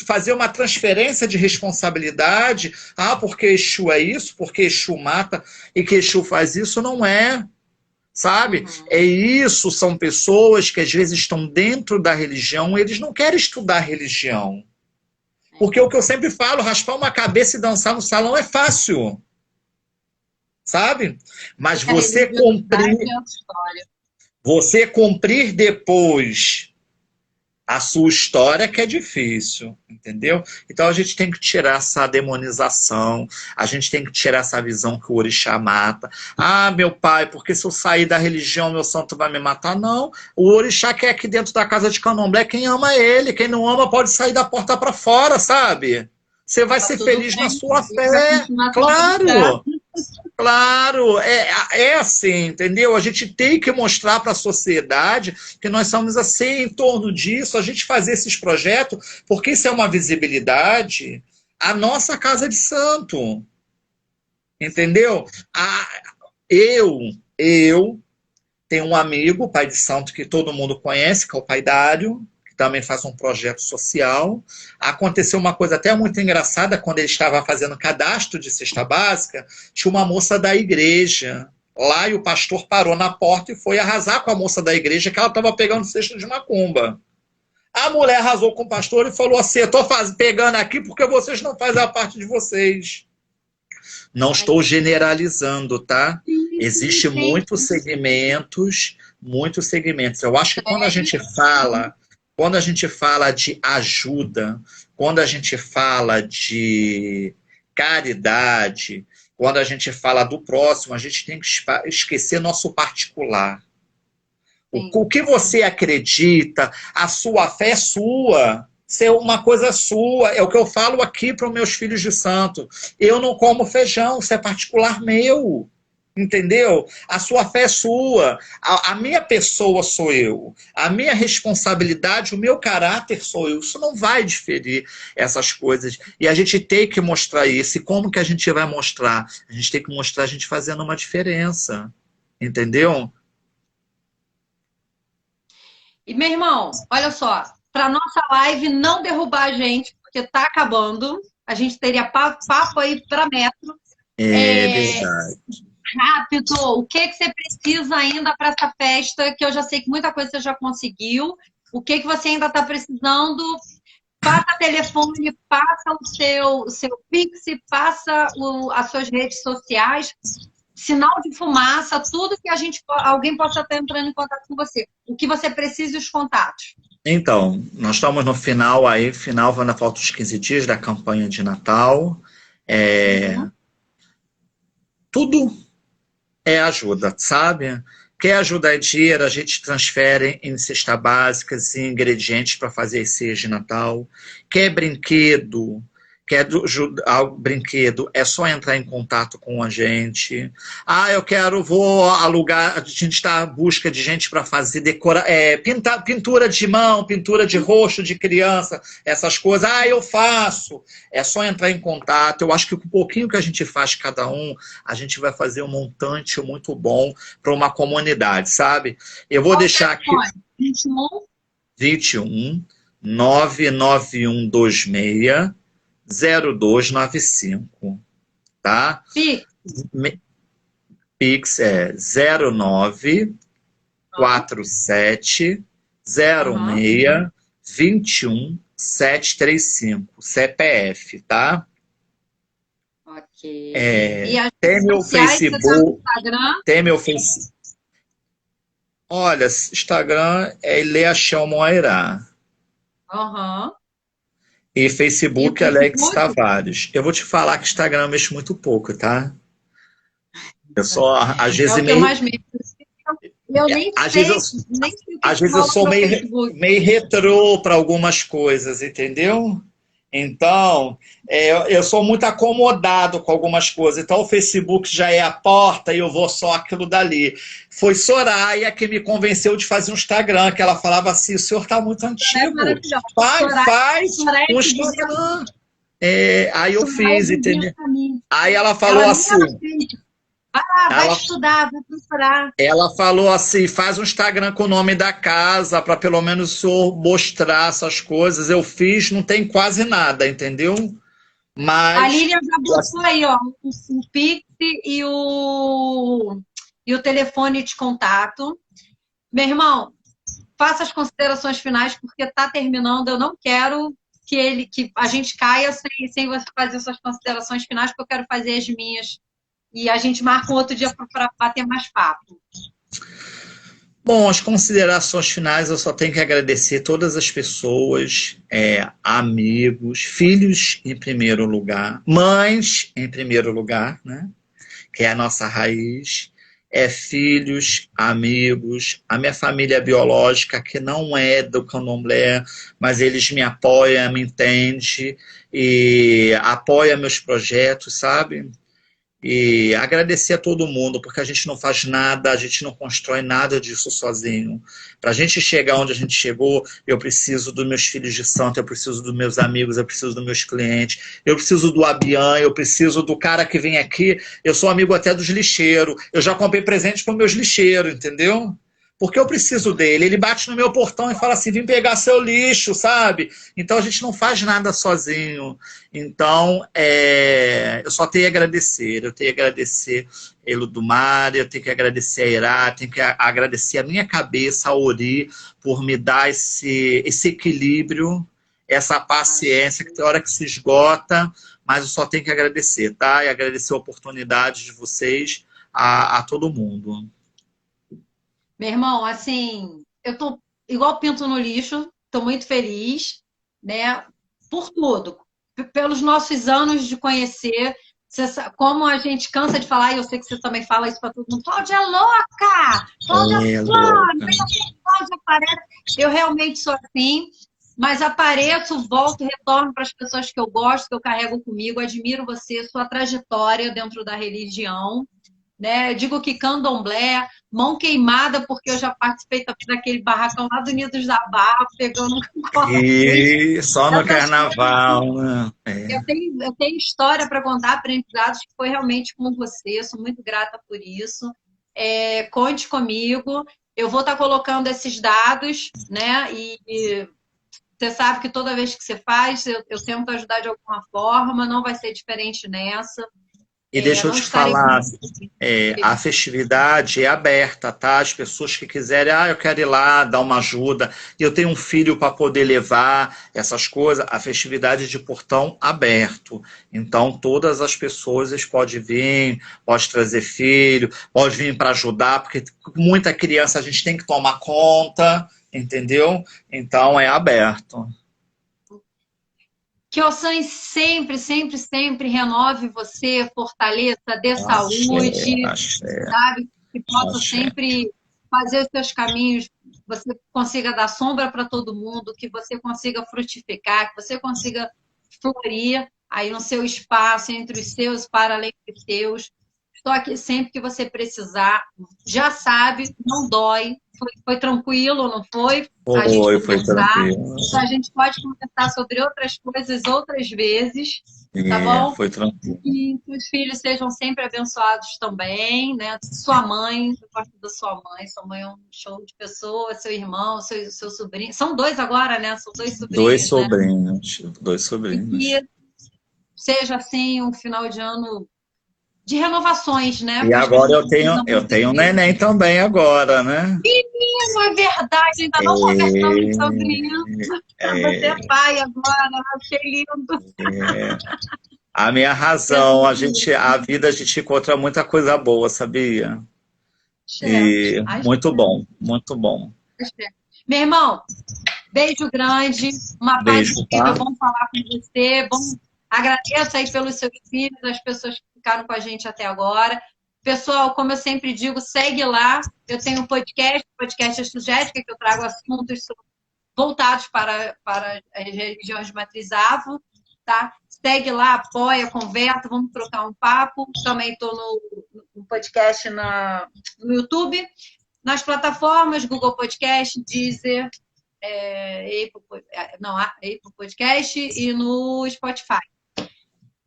fazer uma transferência de responsabilidade, porque Exu é isso, porque Exu mata e que Exu faz isso, não é. Sabe? Isso, são pessoas que às vezes estão dentro da religião, eles não querem estudar religião. Porque o que eu sempre falo, raspar uma cabeça e dançar no salão é fácil. Sabe? Mas você cumprir depois a sua história que é difícil, entendeu? Então a gente tem que tirar essa demonização, a gente tem que tirar essa visão que o orixá mata. Meu pai, porque se eu sair da religião, meu santo vai me matar? Não, o orixá que é aqui dentro da casa de candomblé, quem ama ele, quem não ama pode sair da porta para fora, sabe? Você vai ser feliz na sua fé, claro. Claro, é assim, entendeu? A gente tem que mostrar para a sociedade que nós somos assim, em torno disso, a gente fazer esses projetos, porque isso é uma visibilidade à nossa casa de santo, entendeu? Eu tenho um amigo, pai de santo, que todo mundo conhece, que é o Pai Dário, também faz um projeto social. Aconteceu uma coisa até muito engraçada, quando ele estava fazendo cadastro de cesta básica, tinha uma moça da igreja lá e o pastor parou na porta e foi arrasar com a moça da igreja que ela estava pegando cesta de macumba. A mulher arrasou com o pastor e falou assim, eu estou pegando aqui porque vocês não fazem a parte de vocês. Não estou generalizando, tá? Existem muitos segmentos, muitos segmentos. Eu acho que quando a gente fala de ajuda, quando a gente fala de caridade, quando a gente fala do próximo, a gente tem que esquecer nosso particular. O que você acredita, a sua fé é sua, ser uma coisa sua, é o que eu falo aqui para os meus filhos de santo. Eu não como feijão, isso é particular meu, entendeu? A sua fé é sua, a minha pessoa sou eu, a minha responsabilidade, o meu caráter sou eu, isso não vai diferir essas coisas, e a gente tem que mostrar isso, e como que a gente vai mostrar? A gente tem que mostrar a gente fazendo uma diferença, entendeu? E, meu irmão, olha só, para nossa live não derrubar a gente, porque tá acabando, a gente teria papo aí para metro. Verdade. Rápido, o que você precisa ainda para essa festa, que eu já sei que muita coisa você já conseguiu, o que você ainda está precisando, passa telefone, passa o seu Pix, passa as suas redes sociais, sinal de fumaça, tudo que alguém possa estar entrando em contato com você. O que você precisa e os contatos. Então, nós estamos no final aí, ainda faltam os 15 dias da campanha de Natal. Tudo é ajuda, sabe? Quer ajuda em dinheiro, a gente transfere em cesta básicas e ingredientes para fazer ceia de Natal. Quer brinquedo, brinquedo, é só entrar em contato com a gente. Vou alugar, a gente está à busca de gente para fazer pintura de mão, pintura de rosto de criança, essas coisas. Eu faço. É só entrar em contato. Eu acho que com o pouquinho que a gente faz cada um, a gente vai fazer um montante muito bom para uma comunidade, sabe? Eu vou deixar aqui... 21 99126 0295, tá? Pix é 0947 06 21 735, CPF, tá? Ok. Tem meu Facebook, tem meu Facebook. Olha, Instagram é Ileachão Moairá. E Facebook, Alex Tavares. Eu vou te falar que Instagram eu mexo muito pouco, tá? Eu só, às vezes, às vezes eu sou meio retrô para algumas coisas, entendeu? Então, eu sou muito acomodado com algumas coisas. Então, o Facebook já é a porta e eu vou só aquilo dali. Foi Soraya que me convenceu de fazer um Instagram, que ela falava assim, o senhor está muito antigo. Faz um Instagram. Aí eu fiz, entendeu? Aí ela falou assim... vai estudar, vai procurar. Ela falou assim, faz um Instagram com o nome da casa, para pelo menos o senhor mostrar essas coisas. Eu fiz, não tem quase nada, entendeu? Mas... A Lilian já botou aí, ó, o Pix e o telefone de contato. Meu irmão, faça as considerações finais, porque está terminando. Eu não quero que a gente caia sem você fazer suas considerações finais, porque eu quero fazer as minhas. E a gente marca um outro dia para bater mais papo. Bom, as considerações finais eu só tenho que agradecer todas as pessoas, amigos, filhos em primeiro lugar, mães em primeiro lugar, né? Que é a nossa raiz, filhos, amigos, a minha família biológica, que não é do candomblé, mas eles me apoiam, me entendem e apoiam meus projetos, sabe? E agradecer a todo mundo, porque a gente não faz nada, a gente não constrói nada disso sozinho. Para a gente chegar onde a gente chegou, eu preciso dos meus filhos de santo, eu preciso dos meus amigos, eu preciso dos meus clientes, eu preciso do Abian, eu preciso do cara que vem aqui, eu sou amigo até dos lixeiros, eu já comprei presente para os meus lixeiros, entendeu? porque eu preciso dele. Ele bate no meu portão e fala assim, vim pegar seu lixo, sabe? Então a gente não faz nada sozinho. Então, eu só tenho a agradecer. Eu tenho a agradecer a Eludumar, eu tenho que agradecer a Irá, tenho que agradecer a minha cabeça, a Ori, por me dar esse equilíbrio, essa paciência, que tem hora que se esgota, mas eu só tenho que agradecer, tá? E agradecer a oportunidade de vocês a todo mundo. Meu irmão, assim, eu tô igual pinto no lixo, tô muito feliz, né? Por tudo, pelos nossos anos de conhecer. Como a gente cansa de falar, e eu sei que você também fala isso para todo mundo, Cláudia é louca! Cláudia é Louca. Cláudia aparece. Eu realmente sou assim, mas apareço, volto, retorno para as pessoas que eu gosto, que eu carrego comigo, admiro você, sua trajetória dentro da religião, né? Eu digo que candomblé, mão queimada, porque eu já participei daquele barracão lá do Unidos da Barra, pegando E só no carnaval, né? Eu tenho história para contar, aprendizados que foi realmente com você, sou muito grata por isso. Conte comigo, eu vou estar colocando esses dados, né? E você sabe que toda vez que você faz, eu tento ajudar de alguma forma, não vai ser diferente nessa. E deixa eu Não te estarei falar, a festividade é aberta, tá? As pessoas que quiserem, eu quero ir lá dar uma ajuda, e eu tenho um filho para poder levar essas coisas, a festividade é de portão aberto. Então, todas as pessoas podem vir, pode trazer filho, pode vir para ajudar, porque muita criança a gente tem que tomar conta, entendeu? Então, é aberto. Que o Sam sempre, sempre, sempre renove você, fortaleça, dê saúde, sabe? Que possa sempre fazer os seus caminhos, você consiga dar sombra para todo mundo, que você consiga frutificar, que você consiga florir aí no seu espaço, entre os seus, para além dos seus. Estou aqui sempre que você precisar. Já sabe, não dói. Foi tranquilo, não foi? Foi tranquilo. Então, a gente pode conversar sobre outras coisas outras vezes, tá bom? Foi tranquilo. E que os filhos sejam sempre abençoados também, né? Sua mãe, eu gosto da sua mãe. Sua mãe é um show de pessoa, seu irmão, seu sobrinho. São dois agora, né? São dois sobrinhos. Dois sobrinhos. E que seja assim um final de ano de renovações, né? E agora eu tenho um neném também agora, né? Menino, é verdade, ainda não conversamos sobre isso. Você é pai agora, achei lindo. A minha razão, a vida a gente encontra muita coisa boa, sabia? E muito bom, muito bom. Meu irmão, beijo grande, uma paz incrível, bom falar com você, agradeço aí pelos seus filhos, as pessoas que ficaram com a gente até agora. Pessoal, como eu sempre digo, segue lá. Eu tenho um podcast Exegética, que eu trago assuntos voltados para as religiões de matriz afro, tá? Segue lá, apoia, conversa, vamos trocar um papo. Também estou no podcast no YouTube, nas plataformas Google Podcast, Deezer, Apple Podcast e no Spotify.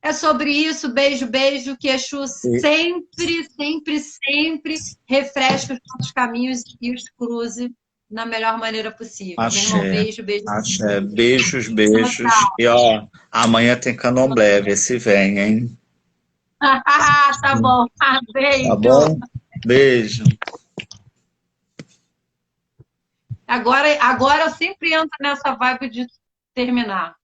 É sobre isso, beijo, beijo, que Exu sempre, sempre, sempre refresque os nossos caminhos e os cruze na melhor maneira possível. Axé, meu irmão, beijo, beijo. Axé, beijos, beijos. E ó, amanhã tem candomblé, vê se vem, hein? Tá bom, beijo. Tá bom? Beijo. Agora eu sempre entro nessa vibe de terminar.